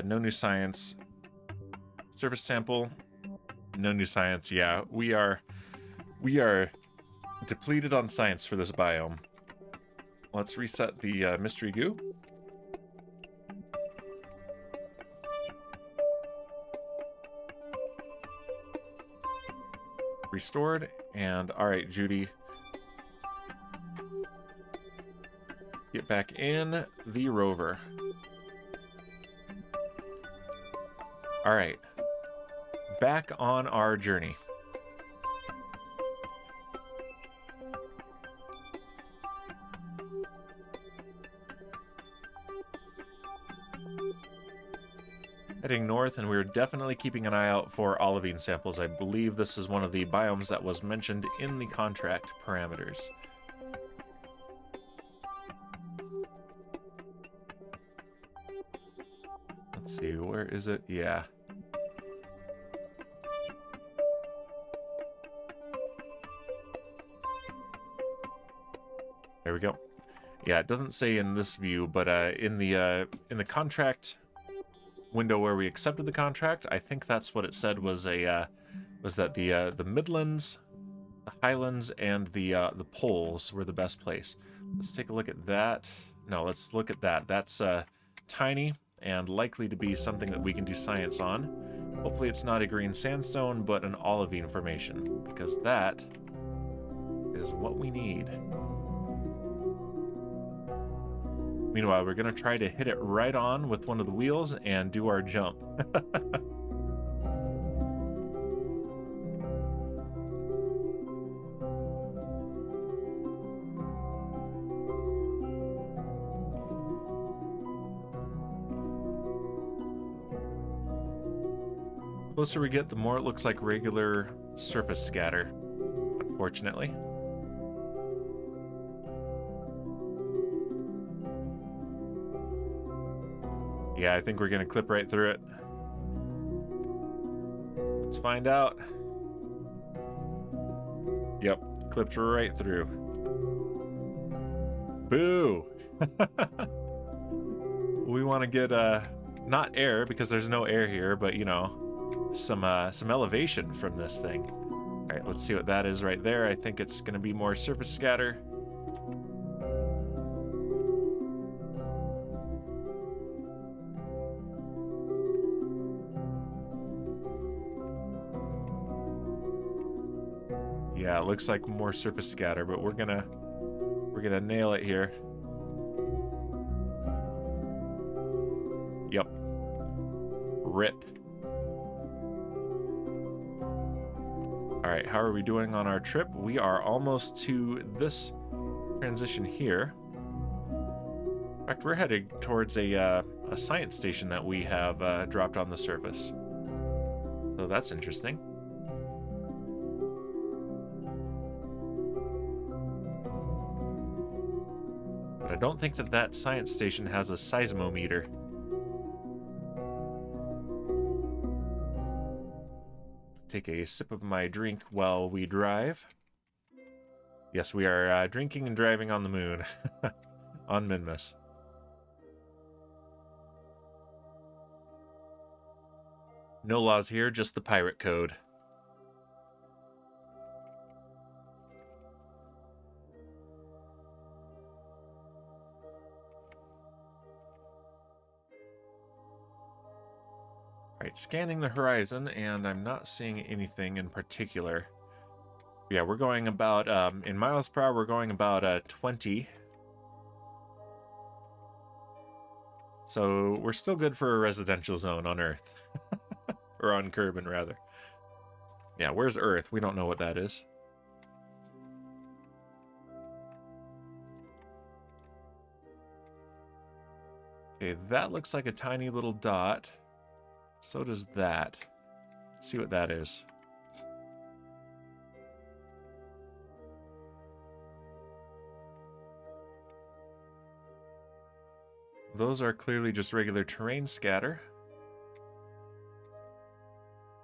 No new science. Surface sample. No new science. Yeah, we are depleted on science for this biome. Let's reset the mystery goo. Restored. And all right, Judy. Get back in the rover. All right. Back on our journey. Heading north, and we're definitely keeping an eye out for olivine samples. I believe this is one of the biomes that was mentioned in the contract parameters. Let's see, where is it? Yeah. There we go. Yeah, it doesn't say in this view, but in the contract window where we accepted the contract, I think that's what it said was that the Midlands, the Highlands, and the Poles were the best place. Let's take a look at that. No, let's look at that. That's tiny and likely to be something that we can do science on. Hopefully it's not a green sandstone, but an olivine formation, because that is what we need. Meanwhile, we're going to try to hit it right on with one of the wheels and do our jump. The closer we get, the more it looks like regular surface scatter, unfortunately. Yeah, I think we're gonna clip right through it. Let's find out. Yep, clipped right through. Boo! We want to get not air, because there's no air here, but you know, some elevation from this thing. All right, let's see what that is right there. I think it's gonna be more surface scatter. Yeah, it looks like more surface scatter, but we're gonna nail it here. Yep. Rip. All right, how are we doing on our trip? We are almost to this transition here. In fact, we're headed towards a science station that we have dropped on the surface. So that's interesting. But I don't think that science station has a seismometer. Take a sip of my drink while we drive. Yes, we are drinking and driving on the moon. On Minmus. No laws here, just the pirate code. Alright, scanning the horizon, and I'm not seeing anything in particular. Yeah, we're going about, in miles per hour, we're going about 20. So we're still good for a residential zone on Earth. Or on Kerbal, rather. Yeah, where's Earth? We don't know what that is. Okay, that looks like a tiny little dot. So does that. Let's see what that is. Those are clearly just regular terrain scatter.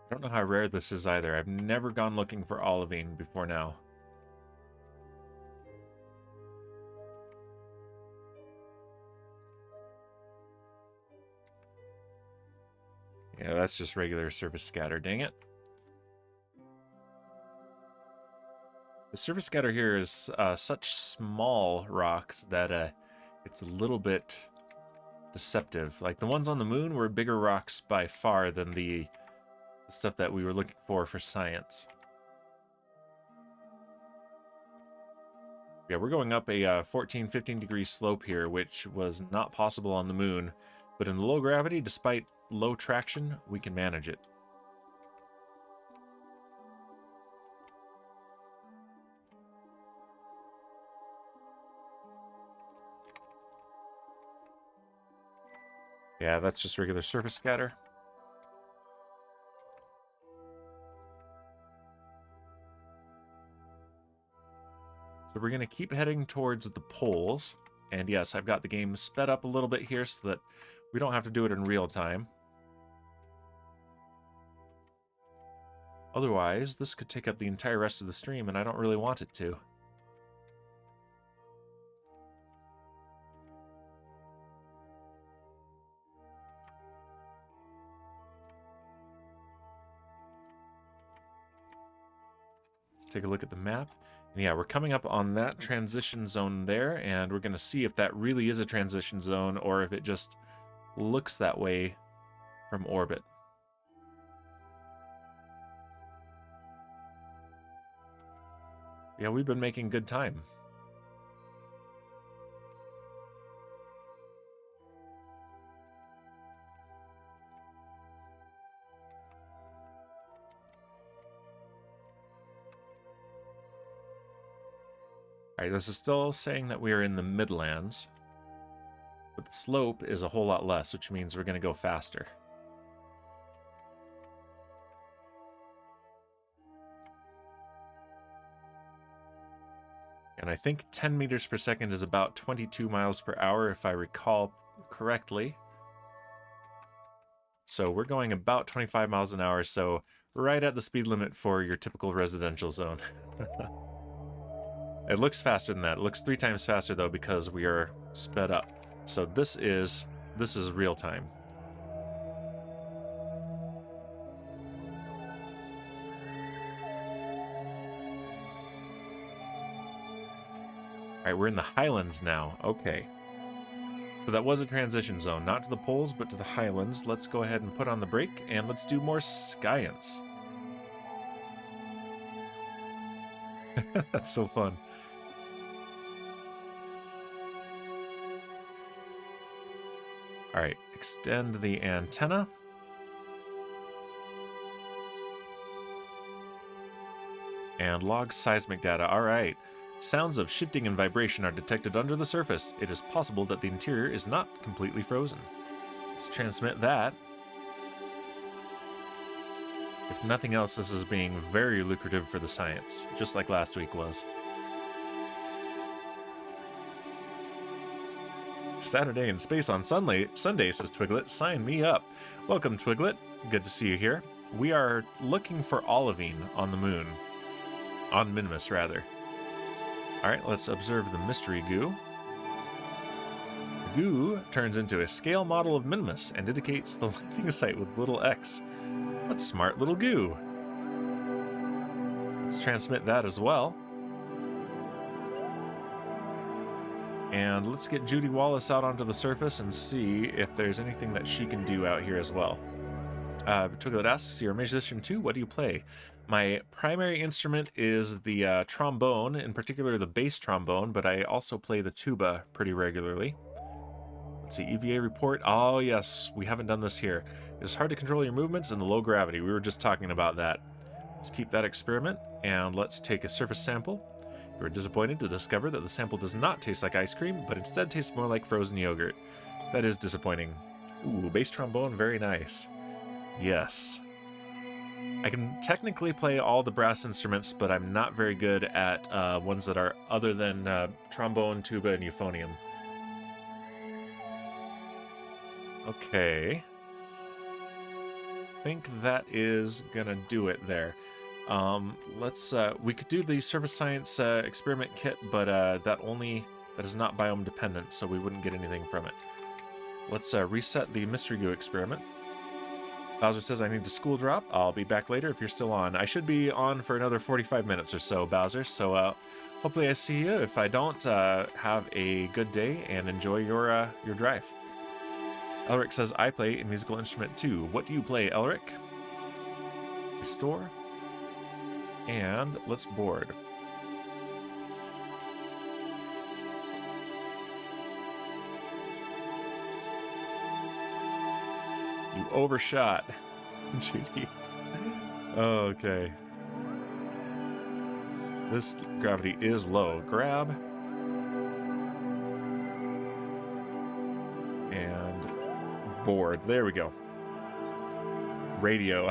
I don't know how rare this is either. I've never gone looking for olivine before now. Yeah, that's just regular surface scatter, dang it. The surface scatter here is such small rocks that it's a little bit deceptive. Like the ones on the moon were bigger rocks by far than the stuff that we were looking for science. Yeah, we're going up a 14, 15 degree slope here, which was not possible on the moon. But in low gravity, despite low traction, we can manage it. Yeah, that's just regular surface scatter. So we're going to keep heading towards the poles. And yes, I've got the game sped up a little bit here so that we don't have to do it in real time. Otherwise, this could take up the entire rest of the stream, and I don't really want it to. Let's take a look at the map. And yeah, we're coming up on that transition zone there, and we're going to see if that really is a transition zone or if it just looks that way from orbit. Yeah, we've been making good time. Alright, this is still saying that we are in the Midlands, but the slope is a whole lot less, which means we're going to go faster. And I think 10 meters per second is about 22 miles per hour, if I recall correctly. So we're going about 25 miles an hour, so right at the speed limit for your typical residential zone. It looks faster than that. It looks 3 times faster though because we are sped up. So this is real time. All right, we're in the Highlands now. Okay. So that was a transition zone, not to the poles, but to the Highlands. Let's go ahead and put on the brake, and let's do more science. That's so fun. All right, extend the antenna. And log seismic data. All right. Sounds of shifting and vibration are detected under the surface. It is possible that the interior is not completely frozen. Let's transmit that. If nothing else, this is being very lucrative for the science, just like last week was. Saturday in space on Sunday, says Twiglet. Sign me up. Welcome, Twiglet. Good to see you here. We are looking for olivine on the moon. On Minimus, rather. Alright, let's observe the mystery goo. The goo turns into a scale model of Minimus and indicates the landing site with little x. What smart little goo. Let's transmit that as well. And let's get Judy Wallace out onto the surface and see if there's anything that she can do out here as well. Twiglet asks, you're a musician too? What do you play? My primary instrument is the trombone, in particular the bass trombone, but I also play the tuba pretty regularly. Let's see, EVA report. Oh yes, we haven't done this here. It is hard to control your movements in the low gravity. We were just talking about that. Let's keep that experiment, and let's take a surface sample. You are disappointed to discover that the sample does not taste like ice cream, but instead tastes more like frozen yogurt. That is disappointing. Ooh, bass trombone, very nice. Yes. I can technically play all the brass instruments, but I'm not very good at ones that are other than trombone, tuba, and euphonium. Okay. I think that is gonna do it there. Let's we could do the surface science experiment kit, but that is not biome dependent, so we wouldn't get anything from it. Let's reset the mystery goo experiment. Bowser says I need to school drop. I'll be back later if you're still on. I should be on for another 45 minutes or so, Bowser, so hopefully I see you. If I don't, have a good day and enjoy your drive. Elric says I play a musical instrument too. What do you play, Elric? Restore. And let's board. You overshot, Judy. Okay. This gravity is low. Grab. And board. There we go. Radio.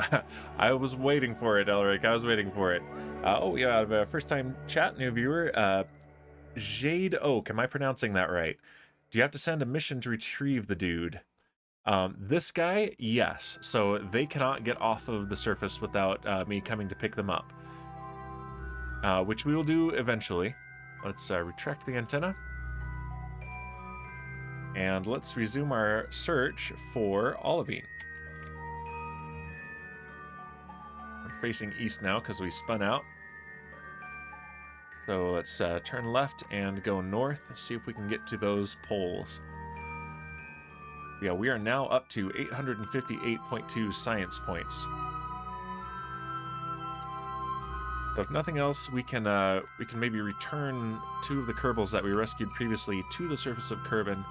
I was waiting for it, Elric. I was waiting for it. Oh, we have a first-time chat, new viewer. Jade Oak. Am I pronouncing that right? Do you have to send a mission to retrieve the dude? This guy, yes. So they cannot get off of the surface without me coming to pick them up. Which we will do eventually. Let's retract the antenna. And let's resume our search for olivine. We're facing east now because we spun out. So let's turn left and go north, see if we can get to those poles. Yeah, we are now up to 858.2 science points. So if nothing else, we can maybe return 2 of the Kerbals that we rescued previously to the surface of Kerbin,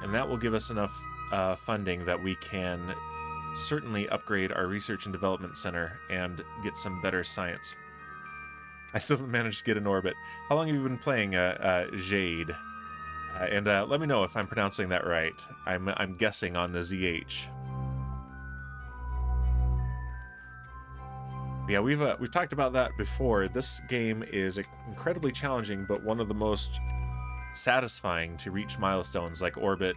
and that will give us enough funding that we can certainly upgrade our research and development center and get some better science. I still haven't managed to get in orbit. How long have you been playing Jade? And let me know if I'm pronouncing that right. I'm guessing on the ZH. Yeah, we've talked about that before. This game is incredibly challenging, but one of the most satisfying to reach milestones like orbit,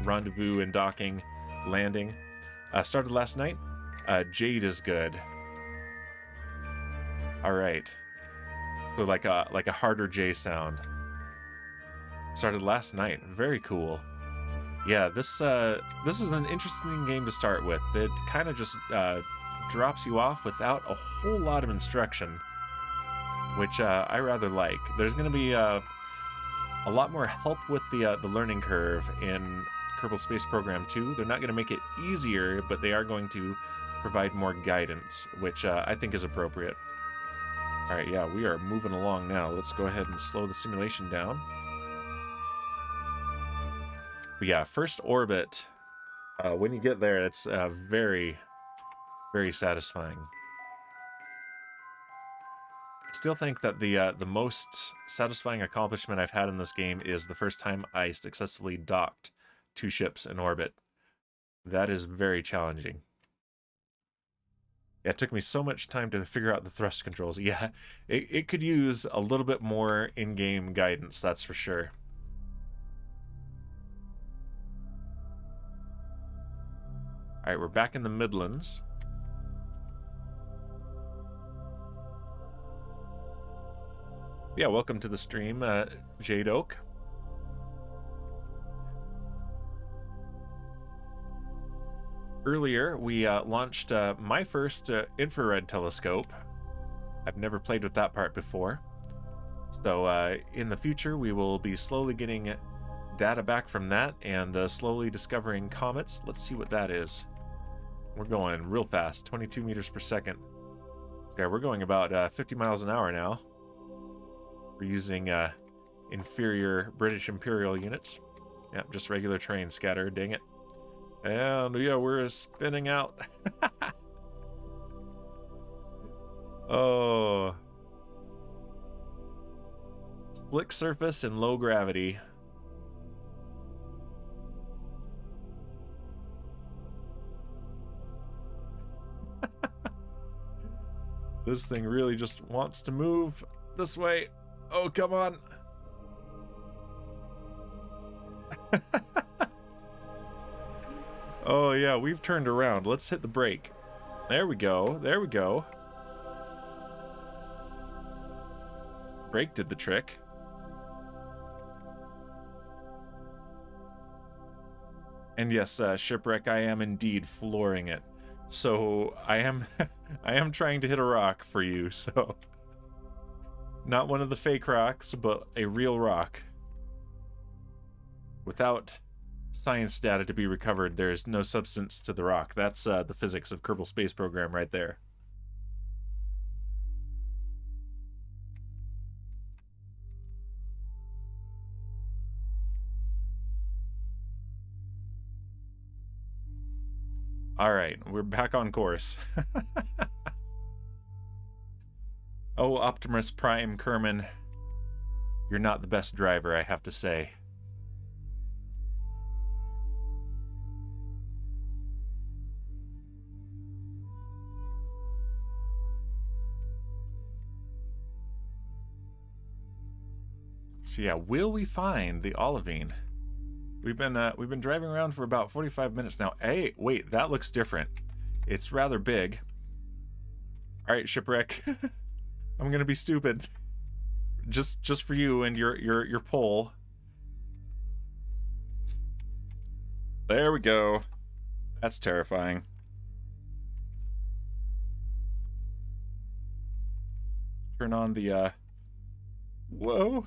rendezvous and docking, landing. Started last night. Jade is good. All right. So like a harder J sound. Started last night. Very cool. Yeah, this is an interesting game to start with. It kind of just drops you off without a whole lot of instruction, which I rather like. There's going to be a lot more help with the learning curve in Kerbal Space Program 2. They're not going to make it easier, but they are going to provide more guidance, which I think is appropriate. All right, yeah, we are moving along now. Let's go ahead and slow the simulation down. But yeah, first orbit, when you get there, it's very, very satisfying. I still think that the most satisfying accomplishment I've had in this game is the first time I successfully docked 2 ships in orbit. That is very challenging. Yeah, it took me so much time to figure out the thrust controls. Yeah, it could use a little bit more in-game guidance, that's for sure. All right, we're back in the Midlands. Yeah, welcome to the stream, Jade Oak. Earlier, we launched my first infrared telescope. I've never played with that part before. So in the future, we will be slowly getting data back from that and slowly discovering comets. Let's see what that is. We're going real fast, 22 meters per second. Okay, we're going about 50 miles an hour now. We're using inferior British Imperial units. Yep, just regular train scatter, dang it. And yeah, we're spinning out. Oh. Slick surface and low gravity. This thing really just wants to move this way. Oh, come on. Oh, yeah, we've turned around. Let's hit the brake. There we go. There we go. Brake did the trick. And yes, Shipwreck, I am indeed flooring it. So I am I am trying to hit a rock for you, so not one of the fake rocks, but a real rock. Without science data to be recovered, there's no substance to the rock. That's the physics of Kerbal Space Program right there. All right, we're back on course. Oh, Optimus Prime Kerman, you're not the best driver, I have to say. So yeah, will we find the olivine? We've been driving around for about 45 minutes now. Hey, wait, that looks different. It's rather big. All right, Shipwreck. I'm gonna be stupid. Just for you and your pole. There we go. That's terrifying. Turn on the whoa.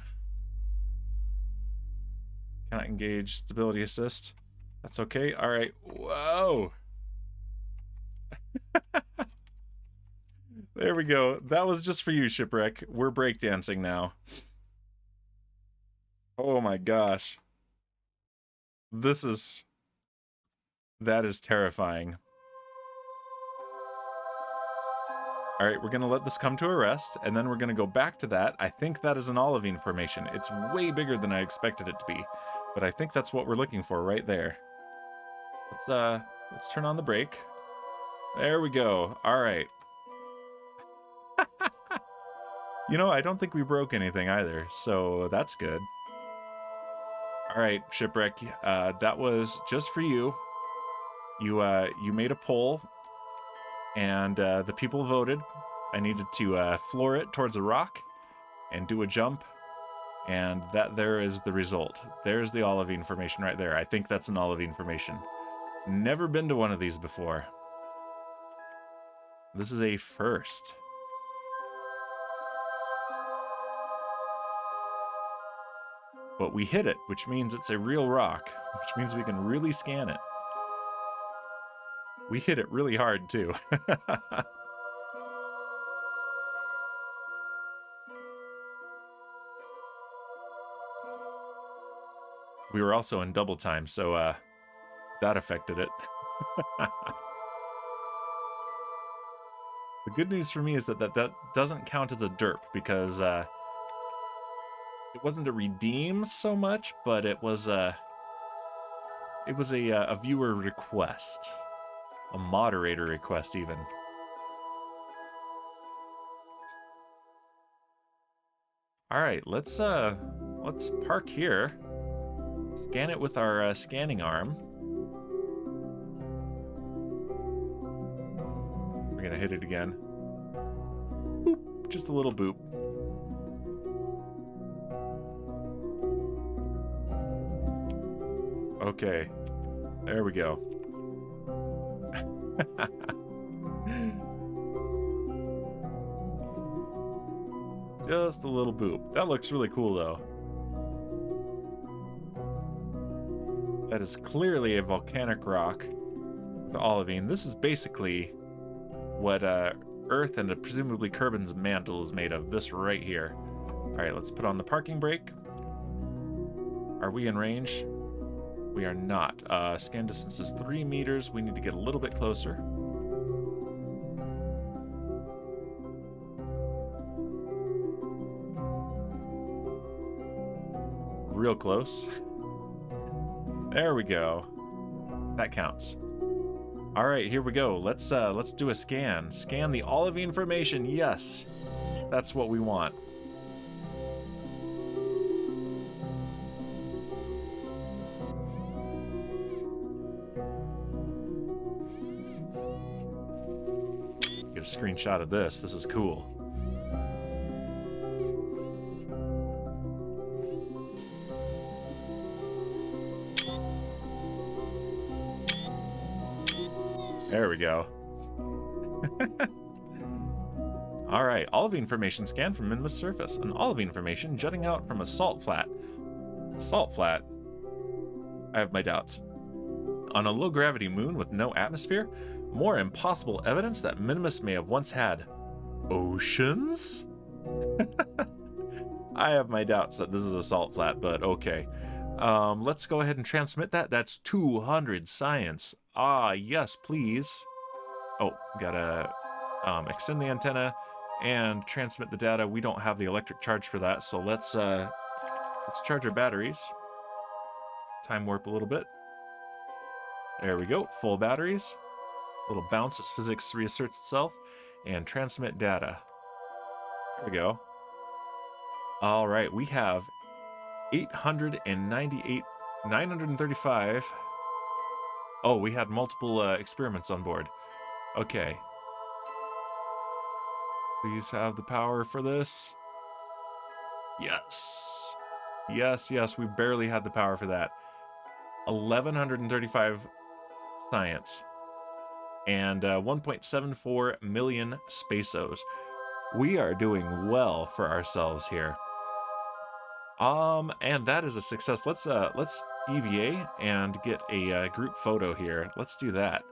Cannot engage stability assist. That's okay. All right. Whoa. There we go. That was just for you, Shipwreck. We're breakdancing now. Oh my gosh. That is terrifying. All right, we're going to let this come to a rest, and then we're going to go back to that. I think that is an olivine formation. It's way bigger than I expected it to be, but I think that's what we're looking for right there. Let's turn on the brake. There we go. All right. You know, I don't think we broke anything either, so that's good. All right, Shipwreck, that was just for you. You made a poll, and the people voted. I needed to floor it towards a rock and do a jump, and that there is the result. There's the olivine formation right there. I think that's an olivine formation. Never been to one of these before. This is a first. But we hit it, which means it's a real rock, which means we can really scan it. We hit it really hard, too. We were also in double time, so that affected it. The good news for me is that doesn't count as a derp, because it wasn't a redeem so much, but it was a viewer request, a moderator request even. All right, let's park here. Scan it with our scanning arm. We're gonna hit it again. Boop, just a little boop. Okay, there we go. Just a little boop. That looks really cool, though. That is clearly a volcanic rock with olivine. This is basically what Earth and presumably Kerbin's mantle is made of. This right here. All right, let's put on the parking brake. Are we in range? We are not. Scan distance is 3 meters. We need to get a little bit closer. Real close. There we go. That counts. All right, here we go. Let's do a scan. Scan the olivine formation. Yes, that's what we want. Get a screenshot of this. This is cool. There we go. All right, olivine formation scanned from Minmus surface. An olivine formation jutting out from a salt flat. Salt flat? I have my doubts. On a low-gravity moon with no atmosphere, more impossible evidence that Minimus may have once had oceans? I have my doubts that this is a salt flat, but okay. Let's go ahead and transmit that. That's 200 science. Ah, yes, please. Oh, gotta extend the antenna and transmit the data. We don't have the electric charge for that, so let's charge our batteries. Time warp a little bit. There we go, full batteries. Little bounce as physics reasserts itself, and transmit data. There we go. All right, we have 898, 935. Oh, we had multiple experiments on board. Okay. Please have the power for this. Yes. Yes, yes, we barely had the power for that. 1,135 science. And 1.74 million spaceos. We are doing well for ourselves here. And that is a success. Let's EVA and get a group photo here. Let's do that.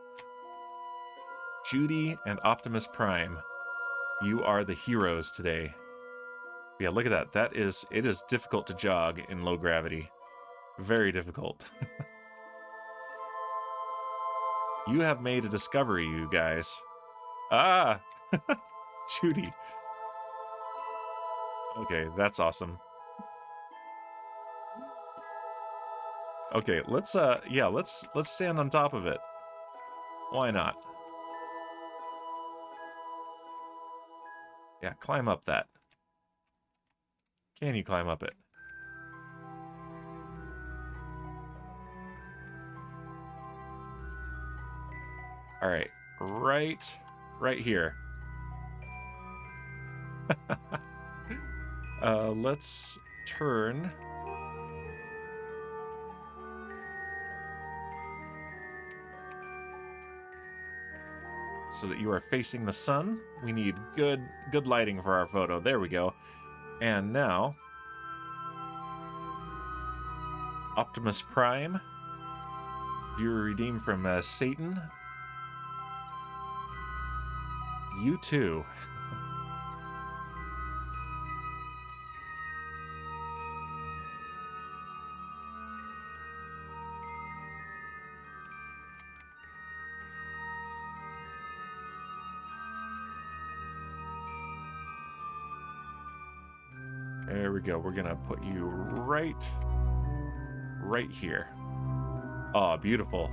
Judy and Optimus Prime, you are the heroes today. Yeah, look at that. It is difficult to jog in low gravity. Very difficult. You have made a discovery, you guys. Ah! Judy. Okay, that's awesome. Okay, let's stand on top of it. Why not? Yeah, climb up that. Can you climb up it? All right, right here. Let's turn. So that you are facing the sun. We need good lighting for our photo. There we go. And now, Optimus Prime. Viewer redeemed from Satan. You too. There we go. We're gonna put you right here. Oh, beautiful.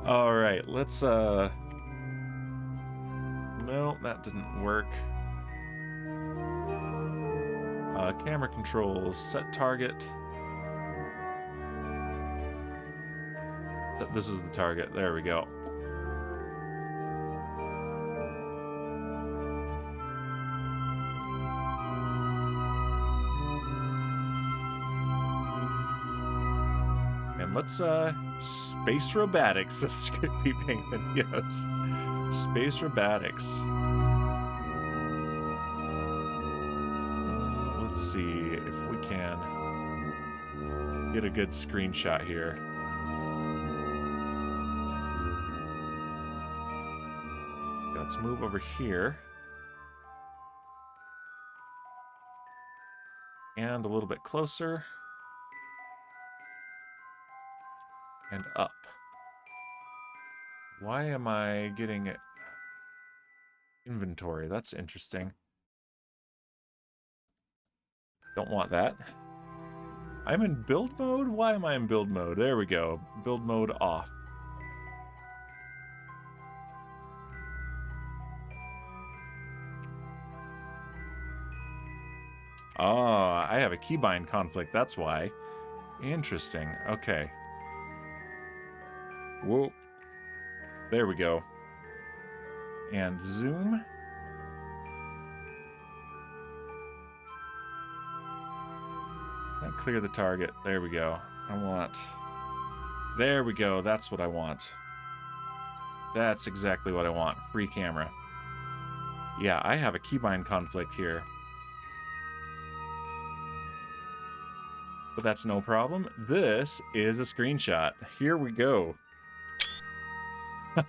All right, let's no, that didn't work. Camera controls, set target. This is the target. There we go. And let's space robotics, as Scripty Penguin goes. Space robotics. Let's see if we can get a good screenshot here. Let's move over here. And a little bit closer. And up. Why am I getting inventory? That's interesting. Don't want that. I'm in build mode? Why am I in build mode? There we go. Build mode off. Oh, I have a keybind conflict. That's why. Interesting. Okay. Whoa. There we go. And zoom. And clear the target. There we go. I want... There we go. That's what I want. That's exactly what I want. Free camera. Yeah, I have a keybind conflict here. But that's no problem. This is a screenshot. Here we go.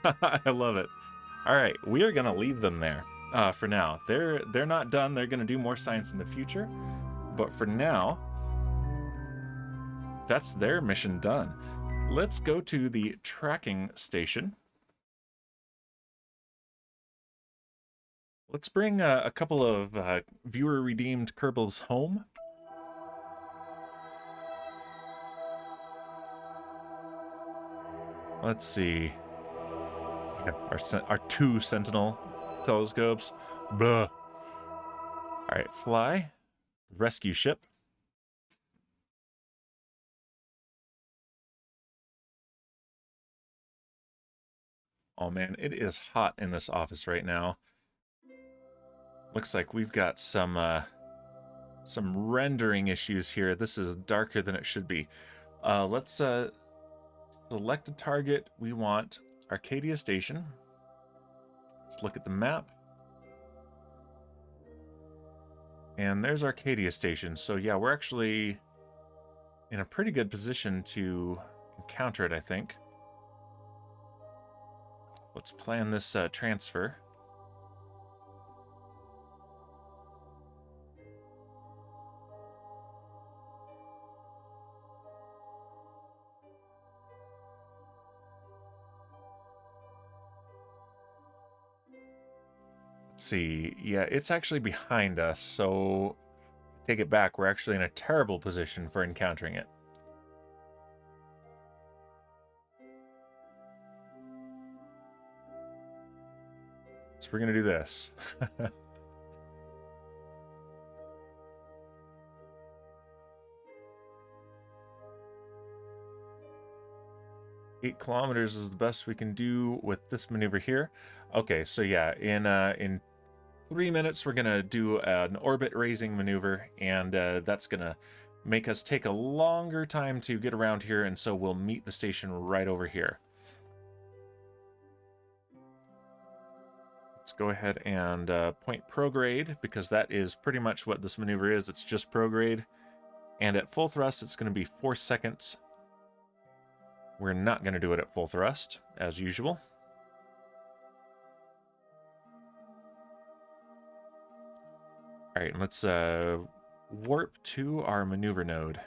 I love it. All right, we are gonna leave them there for now. They're not done. They're gonna do more science in the future, but for now, that's their mission done. Let's go to the tracking station. Let's bring a couple of viewer-redeemed Kerbals home. Let's see. Our two Sentinel telescopes. Blah. All right, fly. Rescue ship. Oh man, it is hot in this office right now. Looks like we've got some rendering issues here. This is darker than it should be. Let's select a target. We want Arcadia Station. Let's look at the map. And there's Arcadia Station. So yeah, we're actually in a pretty good position to encounter it, I think. Let's plan this transfer. Let's see. Yeah, it's actually behind us, so take it back. We're actually in a terrible position for encountering it. So we're going to do this. 8 kilometers is the best we can do with this maneuver here. Okay, so yeah, in 3 minutes we're gonna do an orbit raising maneuver, and that's gonna make us take a longer time to get around here, and so we'll meet the station right over here. Let's go ahead and point prograde, because that is pretty much what this maneuver is. It's just prograde, and at full thrust it's going to be 4 seconds. We're not going to do it at full thrust, as usual. All right, let's warp to our maneuver node.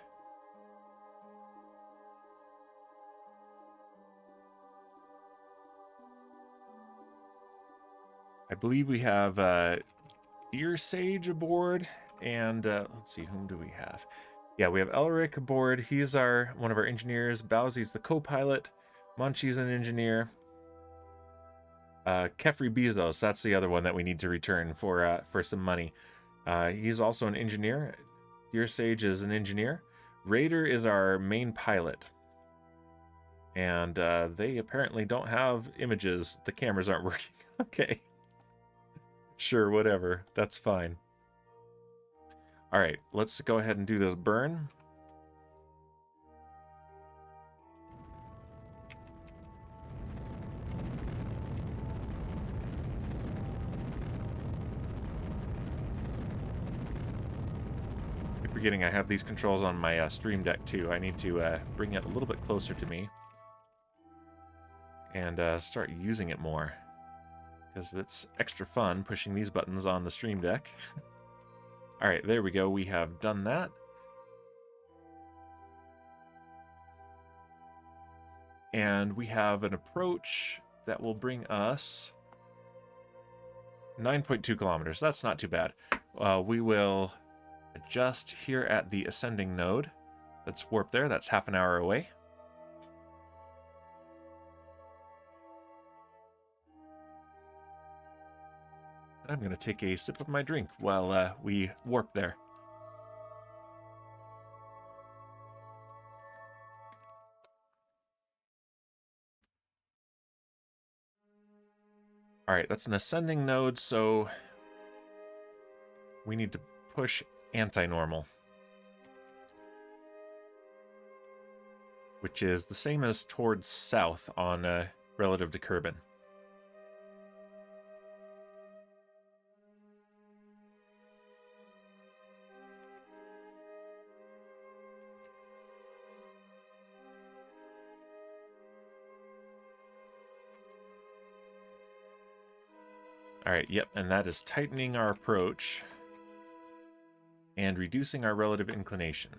I believe we have Deer Sage aboard, and let's see, whom do we have? Yeah, we have Elric aboard. He's one of our engineers. Bowsy's the co-pilot. Munchie's an engineer. Kefri Bezos, that's the other one that we need to return for some money. He's also an engineer. Deer Sage is an engineer. Raider is our main pilot. And they apparently don't have images. The cameras aren't working. Okay. Sure, whatever. That's fine. All right, let's go ahead and do this burn. Keep forgetting I have these controls on my Stream Deck too. I need to bring it a little bit closer to me and start using it more, because it's extra fun pushing these buttons on the Stream Deck. All right, there we go. We have done that. And we have an approach that will bring us 9.2 kilometers. That's not too bad. We will adjust here at the ascending node. Let's warp there. That's half an hour away. I'm going to take a sip of my drink while we warp there. All right, that's an ascending node, so we need to push anti-normal, which is the same as towards south on relative to Kerbal. All right, yep, and that is tightening our approach and reducing our relative inclination.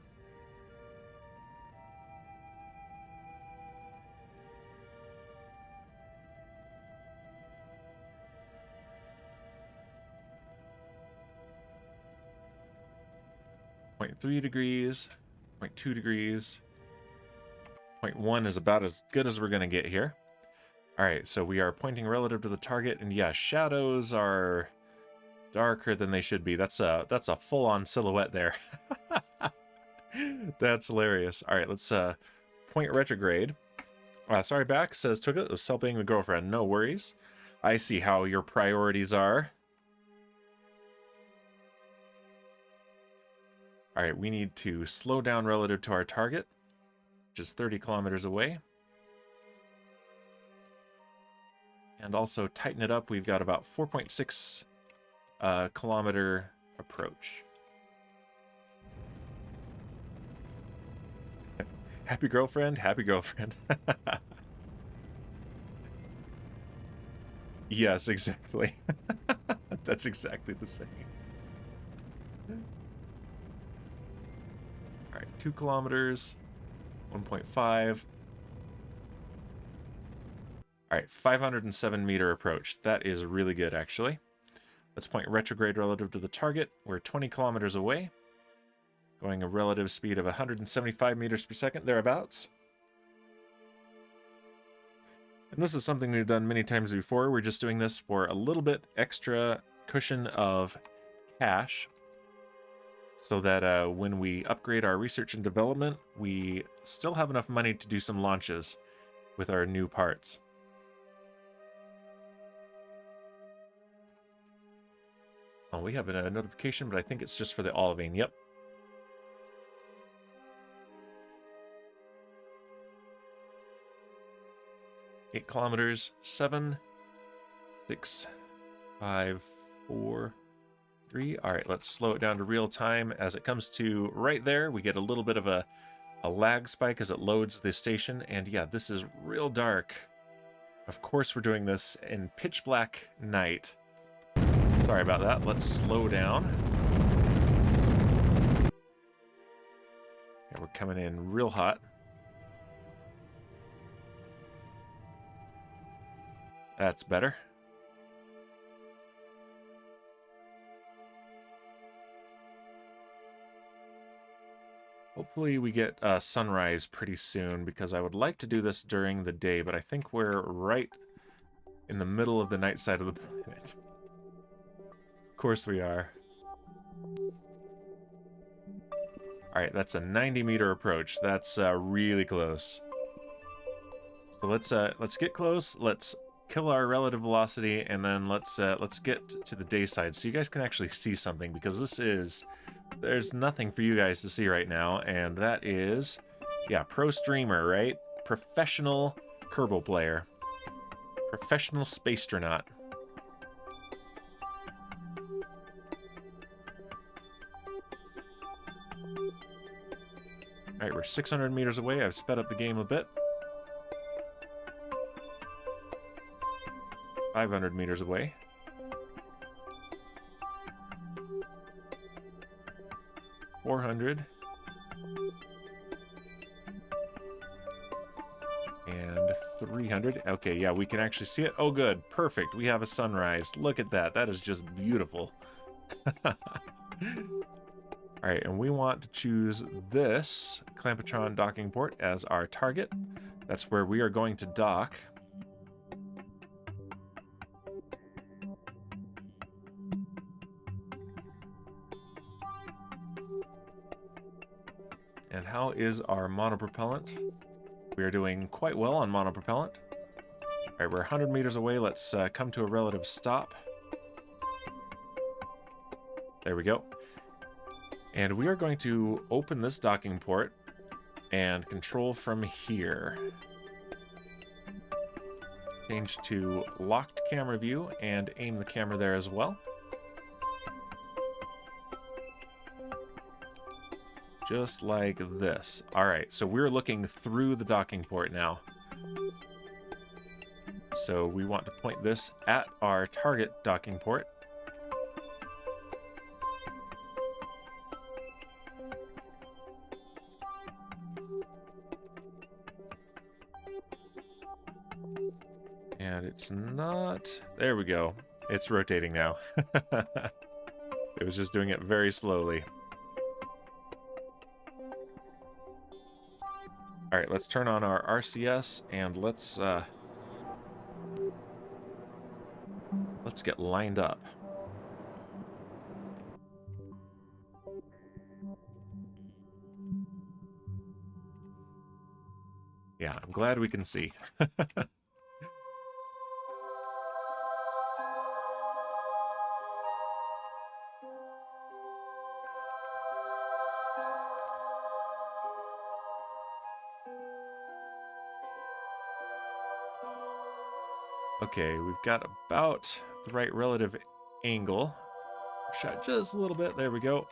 .3 degrees, 0.2 degrees, 0.1 is about as good as we're going to get here. All right, so we are pointing relative to the target, and yeah, shadows are darker than they should be. That's a full-on silhouette there. That's hilarious. All right, let's point retrograde. Sorry, back, says took it. Was helping the girlfriend. No worries. I see how your priorities are. All right, we need to slow down relative to our target, which is 30 kilometers away. And also tighten it up. We've got about 4.6 kilometer approach. Happy girlfriend, happy girlfriend. Yes, exactly. That's exactly the same. All right, 2 kilometers, 1.5. All right, 507 meter approach. That is really good, actually. Let's point retrograde relative to the target. We're 20 kilometers away, going a relative speed of 175 meters per second, thereabouts. And this is something we've done many times before. We're just doing this for a little bit extra cushion of cash, so that when we upgrade our research and development, we still have enough money to do some launches. with our new parts. Oh, we have a notification, but I think it's just for the olivine. Yep. Eight kilometers, 7, 6, 5, 4, 3. All right, let's slow it down to real time. As it comes to right there, we get a little bit of a lag spike as it loads the station. And yeah, this is real dark. Of course, we're doing this in pitch black night. Sorry about that. Let's slow down. Yeah, we're coming in real hot. That's better. Hopefully we get sunrise pretty soon, because I would like to do this during the day, but I think we're right in the middle of the night side of the planet. Of course we are. Alright, that's a 90-meter approach. That's really close. So let's get close, let's kill our relative velocity, and then let's get to the day side so you guys can actually see something, because there's nothing for you guys to see right now, and that is, yeah, pro streamer, right? Professional Kerbal player. Professional spacetronaut. Alright, we're 600 meters away. I've sped up the game a bit. 500 meters away. 400. And 300. Okay, yeah, we can actually see it. Oh, good. Perfect. We have a sunrise. Look at that. That is just beautiful. Alright, and we want to choose this Clampetron docking port as our target. That's where we are going to dock. And how is our monopropellant? We are doing quite well on monopropellant. Alright, we're 100 meters away. Let's come to a relative stop. There we go. And we are going to open this docking port and control from here. Change to locked camera view and aim the camera there as well. Just like this. Alright, so we're looking through the docking port now. So we want to point this at our target docking port. And it's not... There we go. It's rotating now. It was just doing it very slowly. Alright, let's turn on our RCS and let's get lined up. Yeah, I'm glad we can see. Okay, we've got about the right relative angle. Shot just a little bit. There we go.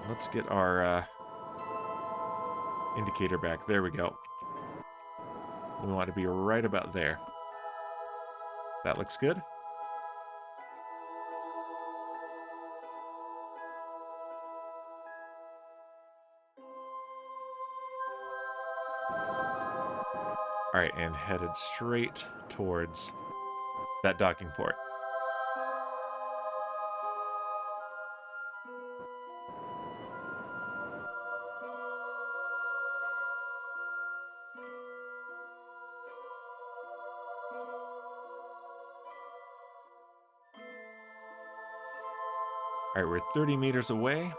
Let's get our indicator back. There we go. We want to be right about there. That looks good. All right, and headed straight towards that docking port. All right, we're 30 meters away.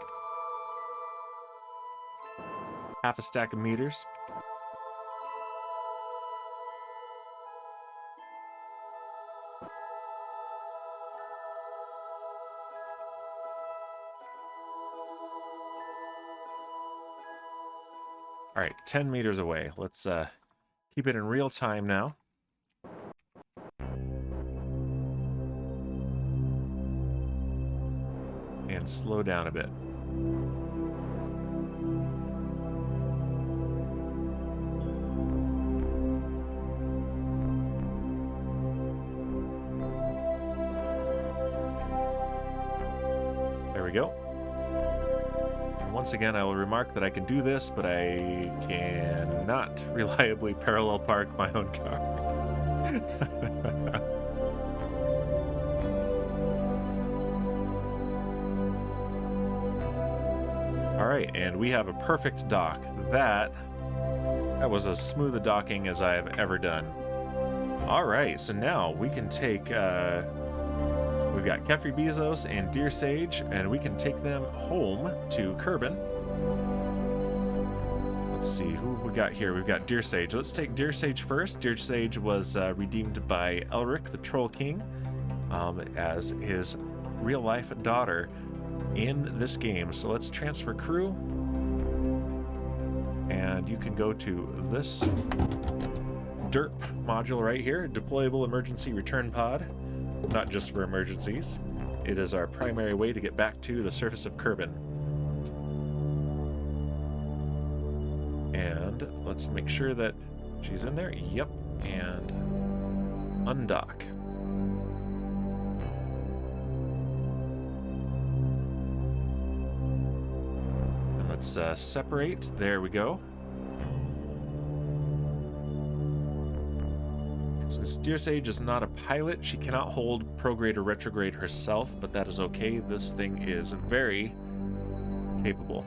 Half a stack of meters. All right, 10 meters away. Let's keep it in real time now. And slow down a bit. There we go. And once again, I will remark that I can do this, but I cannot reliably parallel park my own car. All right, and we have a perfect dock. That was as smooth a docking as I have ever done. All right, so now we can take, we've got Kefri Bezos and Deer Sage, and we can take them home to Kerbal. Let's see, who we got here? We've got Deer Sage. Let's take Deer Sage first. Deer Sage was redeemed by Elric, the Troll King, as his real-life daughter in this game. So let's transfer crew, and you can go to this derp module right here, deployable emergency return pod. Not just for emergencies. It is our primary way to get back to the surface of Kerbal. And let's make sure that she's in there. Yep. And undock. Let's separate. There we go. And since Deer Sage is not a pilot, she cannot hold prograde or retrograde herself, but that is okay. This thing is very capable.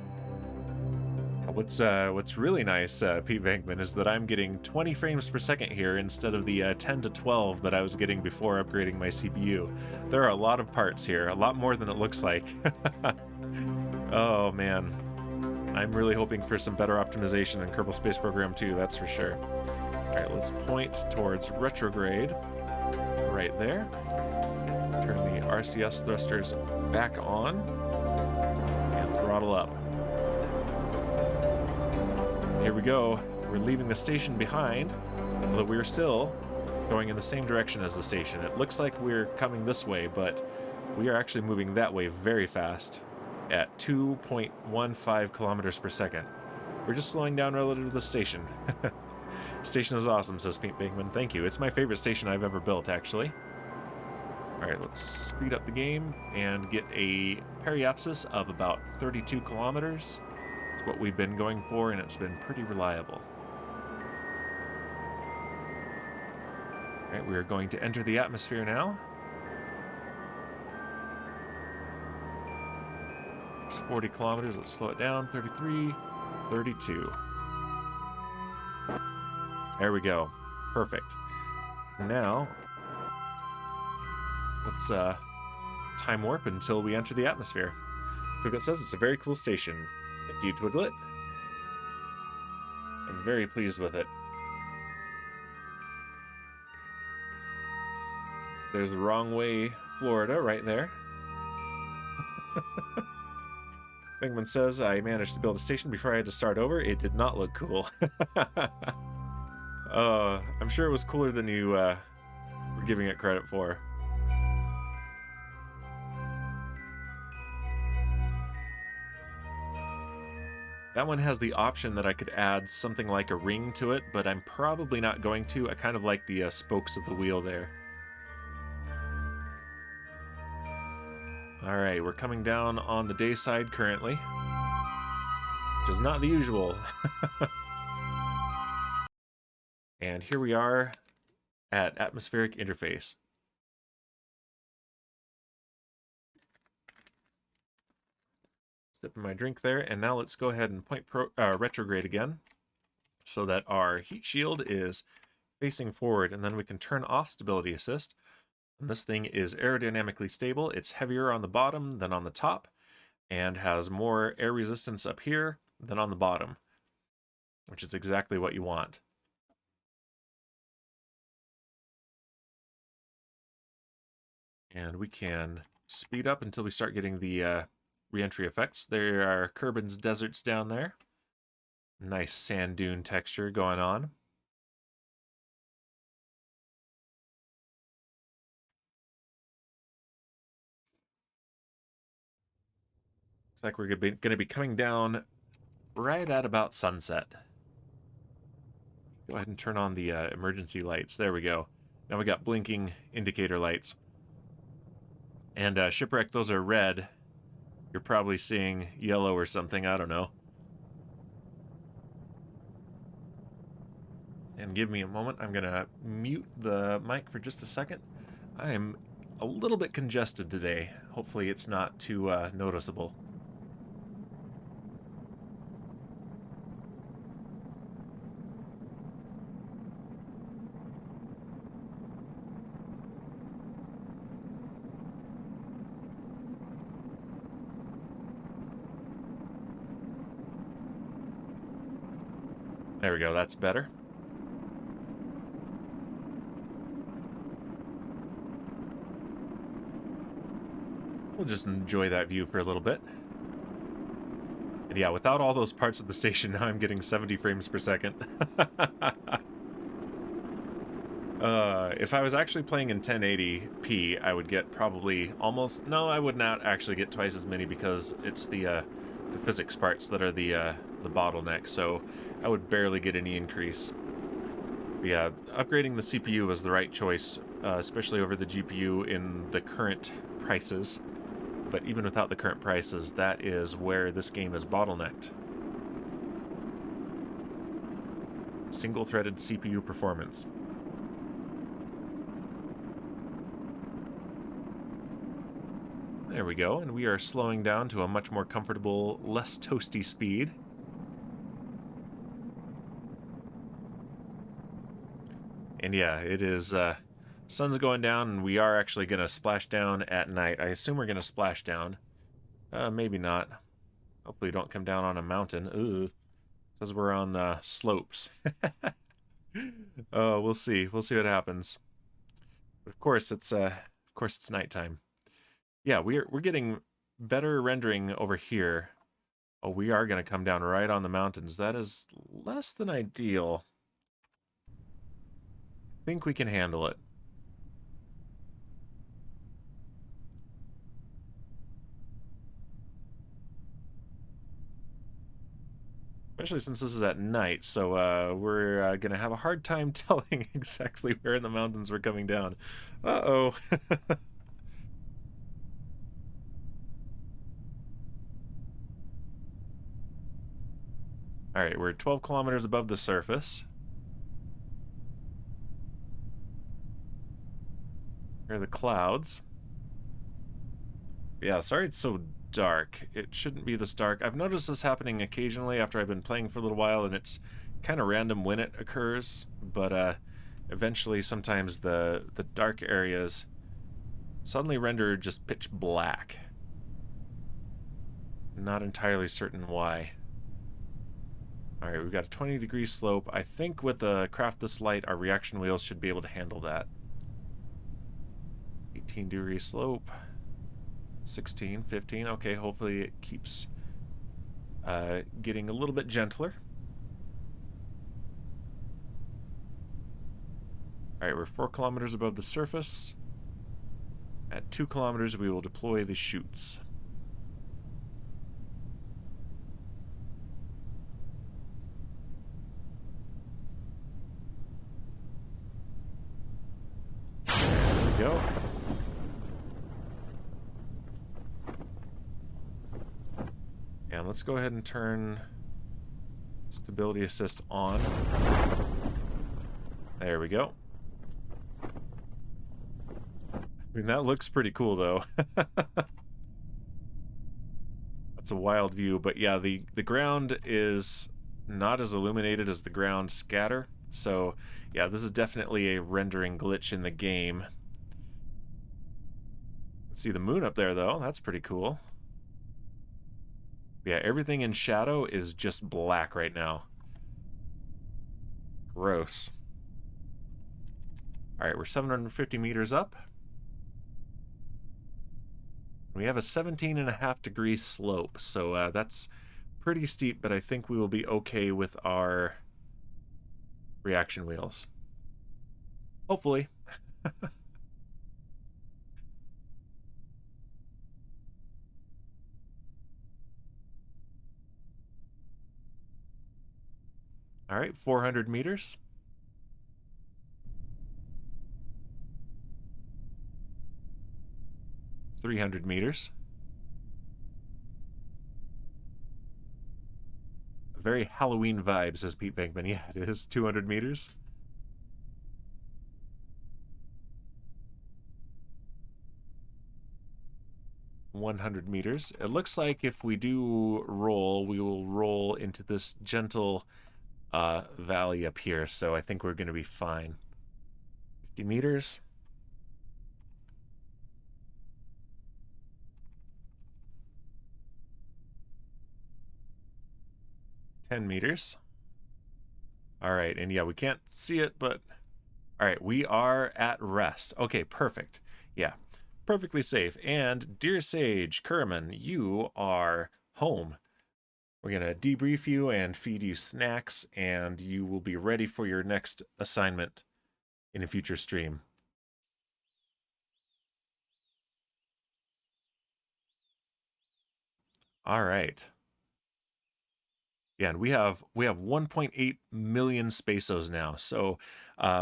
What's really nice, Pete Venkman, is that I'm getting 20 frames per second here instead of the 10 to 12 that I was getting before upgrading my CPU. There are a lot of parts here, a lot more than it looks like. Oh man. I'm really hoping for some better optimization in Kerbal Space Program 2, that's for sure. Alright, let's point towards retrograde. Right there. Turn the RCS thrusters back on. And throttle up. Here we go. We're leaving the station behind, although we're still going in the same direction as the station. It looks like we're coming this way, but we are actually moving that way very fast. At 2.15 kilometers per second. We're just slowing down relative to the station. Station is awesome, says Pete Bankman. Thank you. It's my favorite station I've ever built, actually. Alright, let's speed up the game and get a periapsis of about 32 kilometers. It's what we've been going for, and it's been pretty reliable. Alright, we are going to enter the atmosphere now. 40 kilometers, let's slow it down. 33, 32. There we go. Perfect. Now, let's time warp until we enter the atmosphere. Twiglet says it's a very cool station. Thank you, Twiglet. I'm very pleased with it. There's the wrong way, Florida, right there. Bingman says, I managed to build a station before I had to start over. It did not look cool. I'm sure it was cooler than you were giving it credit for. That one has the option that I could add something like a ring to it, but I'm probably not going to. I kind of like the spokes of the wheel there. Alright, we're coming down on the day side currently, which is not the usual. And here we are at atmospheric interface. Sipping my drink there, and now let's go ahead and point retrograde again so that our heat shield is facing forward, and then we can turn off stability assist. And this thing is aerodynamically stable. It's heavier on the bottom than on the top, and has more air resistance up here than on the bottom, which is exactly what you want. And we can speed up until we start getting the reentry effects. There are Kerbin's deserts down there. Nice sand dune texture going on. Looks like we're going to be coming down right at about sunset. Go ahead and turn on the emergency lights. There we go. Now we got blinking indicator lights. And shipwreck, those are red. You're probably seeing yellow or something, I don't know. And give me a moment. I'm going to mute the mic for just a second. I am a little bit congested today. Hopefully it's not too noticeable. There we go, that's better. We'll just enjoy that view for a little bit. And yeah, without all those parts of the station, now I'm getting 70 frames per second. If I was actually playing in 1080p, I would get probably almost... No, I would not actually get twice as many because it's the physics parts that are the bottleneck, so I would barely get any increase. But yeah, upgrading the CPU was the right choice, especially over the GPU in the current prices. But even without the current prices, that is where this game is bottlenecked. Single-threaded CPU performance. There we go, and we are slowing down to a much more comfortable, less toasty speed. And yeah, it is, sun's going down, and we are actually going to splash down at night. I assume we're going to splash down. Maybe not. Hopefully don't come down on a mountain. Ugh. Says we're on slopes. We'll see. We'll see what happens. But of course, it's nighttime. Yeah, we're getting better rendering over here. Oh, we are going to come down right on the mountains. That is less than ideal. I think we can handle it. Especially since this is at night, so we're going to have a hard time telling exactly where in the mountains we're coming down. Uh-oh. Alright, we're 12 kilometers above the surface. Here are the clouds. Yeah, sorry it's so dark. It shouldn't be this dark. I've noticed this happening occasionally after I've been playing for a little while, and it's kind of random when it occurs, but eventually sometimes the dark areas suddenly render just pitch black. Not entirely certain why. Alright, we've got a 20-degree slope. I think with the craft this light, our reaction wheels should be able to handle that. 18-degree slope. 16, 15. Okay, hopefully it keeps getting a little bit gentler. Alright, we're 4 kilometers above the surface. At 2 kilometers, we will deploy the chutes. There we go. And let's go ahead and turn stability assist on. There we go. I mean, that looks pretty cool, though. That's a wild view, but yeah, the ground is not as illuminated as the ground scatter, so yeah, this is definitely a rendering glitch in the game. See the moon up there, though. That's pretty cool. Yeah, everything in shadow is just black right now. Gross. All right, we're 750 meters up. We have a 17.5-degree slope, so that's pretty steep, but I think we will be okay with our reaction wheels. Hopefully. All right, 400 meters. $300 meters. Very Halloween vibes, says Pete Venkman. Yeah, it is. 200 meters. $100 meters. It looks like if we do roll, we will roll into this gentle valley up here, so I think we're going to be fine. 50 meters. 10 meters. All right, and yeah, we can't see it, but all right, we are at rest. Okay, perfect. Yeah, perfectly safe. And dear Sage Kerman, you are home. We're going to debrief you and feed you snacks, and you will be ready for your next assignment in a future stream. All right. Yeah, and we have 1.8 million Spaceos now. So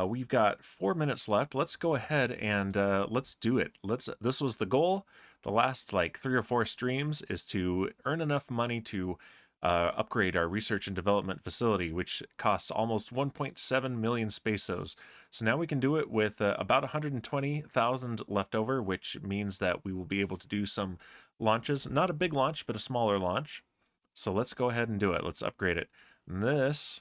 we've got 4 minutes left. Let's go ahead and let's do it. This was the goal. The last like 3 or 4 streams is to earn enough money to upgrade our research and development facility, which costs almost 1.7 million Spaceos. So now we can do it with about 120,000 left over, which means that we will be able to do some launches. Not a big launch, but a smaller launch. So let's go ahead and do it. Let's upgrade it. And this,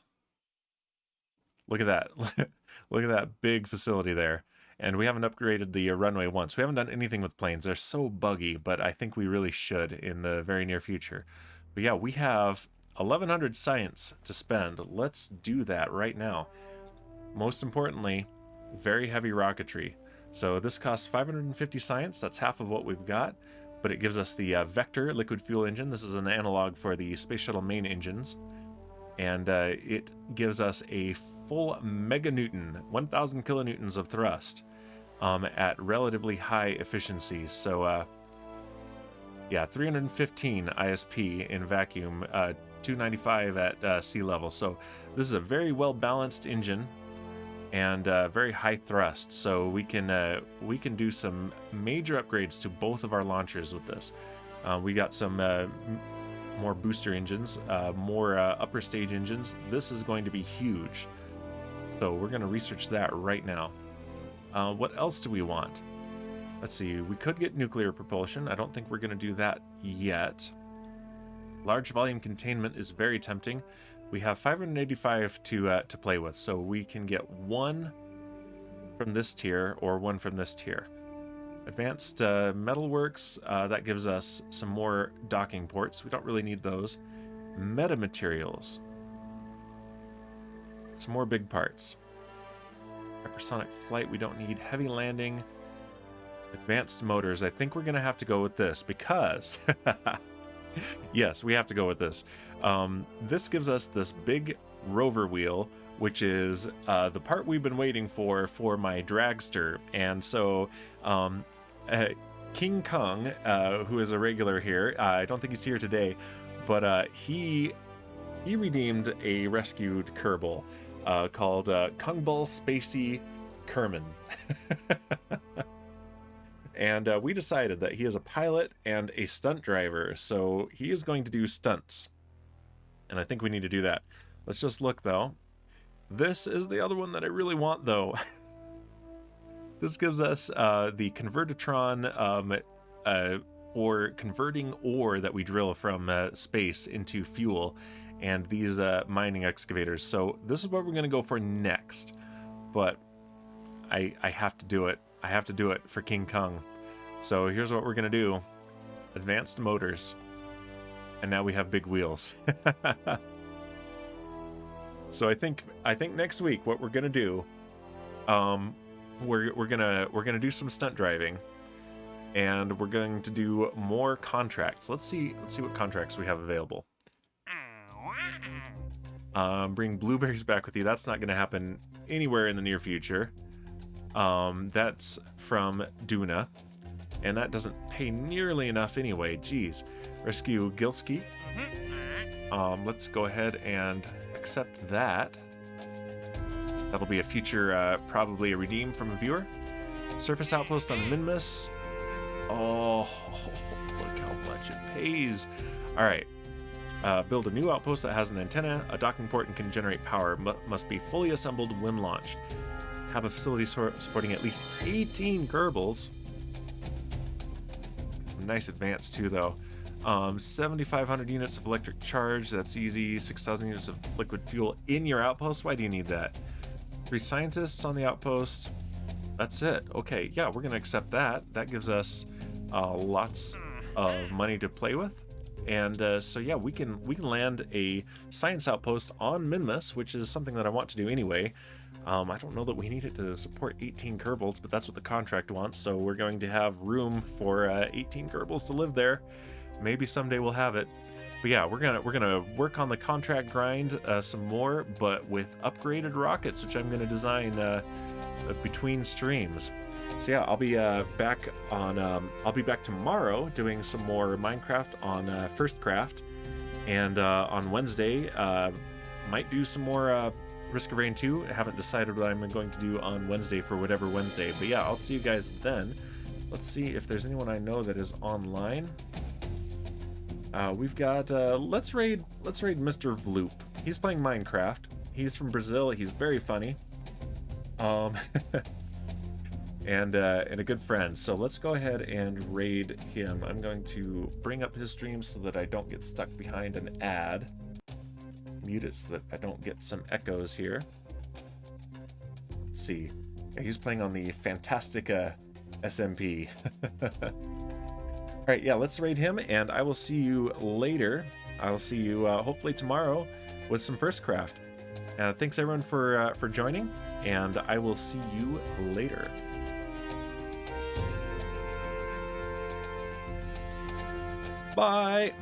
look at that. Look at that big facility there. And we haven't upgraded the runway once. We haven't done anything with planes. They're so buggy, but I think we really should in the very near future. But yeah, we have 1,100 science to spend. Let's do that right now. Most importantly, very heavy rocketry. So this costs 550 science. That's half of what we've got. But it gives us the Vector liquid fuel engine. This is an analog for the Space Shuttle main engines. And it gives us a full meganewton, 1,000 kilonewtons of thrust at relatively high efficiency. So, yeah, 315 ISP in vacuum, 295 at sea level. So this is a very well-balanced engine and very high thrust, so we can do some major upgrades to both of our launchers with this. We got some more booster engines, more upper stage engines. This is going to be huge, so we're going to research that right now. What else do we want? Let's see, we could get nuclear propulsion. I don't think we're going to do that yet. Large volume containment is very tempting. We have 585 to play with, so we can get one from this tier or one from this tier. Advanced Metalworks, that gives us some more docking ports. We don't really need those. Metamaterials. Some more big parts. Hypersonic flight, we don't need. Heavy landing. Advanced motors, I think we're going to have to go with this because... Yes, we have to go with this. This gives us this big rover wheel, which is the part we've been waiting for my dragster. And so King Kong, who is a regular here, I don't think he's here today, but he redeemed a rescued Kerbal called Kerbal Spacey Kerman. And we decided that he is a pilot and a stunt driver, so he is going to do stunts. And I think we need to do that. Let's just look, though. This is the other one that I really want, though. This gives us the Convertitron or converting ore that we drill from space into fuel, and these mining excavators. So this is what we're going to go for next. But I have to do it. I have to do it for King Kong. So here's what we're gonna do. Advanced motors. And now we have big wheels. So I think next week what we're gonna do, we're gonna do some stunt driving, and we're going to do more contracts. Let's see what contracts we have available. Bring blueberries back with you. That's not gonna happen anywhere in the near future. That's from Duna, and that doesn't pay nearly enough anyway. Geez. Rescue Gilski. Let's go ahead and accept that. That'll be a future, probably a redeem from a viewer. Surface outpost on Minmus. Oh, look how much it pays. All right. Build a new outpost that has an antenna, a docking port, and can generate power. Must be fully assembled when launched. Have a facility supporting at least 18 Kerbals. Nice advance too, though. 7,500 units of electric charge. That's easy. 6,000 units of liquid fuel in your outpost. Why do you need that? 3 scientists on the outpost. That's it. Okay, yeah, we're gonna accept that. That gives us lots of money to play with. And so yeah, we can land a science outpost on Minmus, which is something that I want to do anyway. I don't know that we need it to support 18 Kerbals, but that's what the contract wants. So we're going to have room for 18 Kerbals to live there. Maybe someday we'll have it. But yeah, we're gonna work on the contract grind some more, but with upgraded rockets, which I'm gonna design between streams. So yeah, I'll be back tomorrow doing some more Minecraft on Firstcraft, and on Wednesday might do some more Risk of Rain 2. I haven't decided what I'm going to do on Wednesday for whatever Wednesday, but yeah, I'll see you guys then. Let's see if there's anyone I know that is online. We've got let's raid Mr. Vloop. He's playing Minecraft. He's from Brazil. He's very funny. And a good friend. So let's go ahead and raid him. I'm going to bring up his stream so that I don't get stuck behind an ad. Mute it so that I don't get some echoes here. Let's see. Yeah, he's playing on the Fantastica SMP. All right, yeah, let's raid him, and I will see you later. I will see you hopefully tomorrow with some Firstcraft. Thanks everyone for joining, and I will see you later. Bye.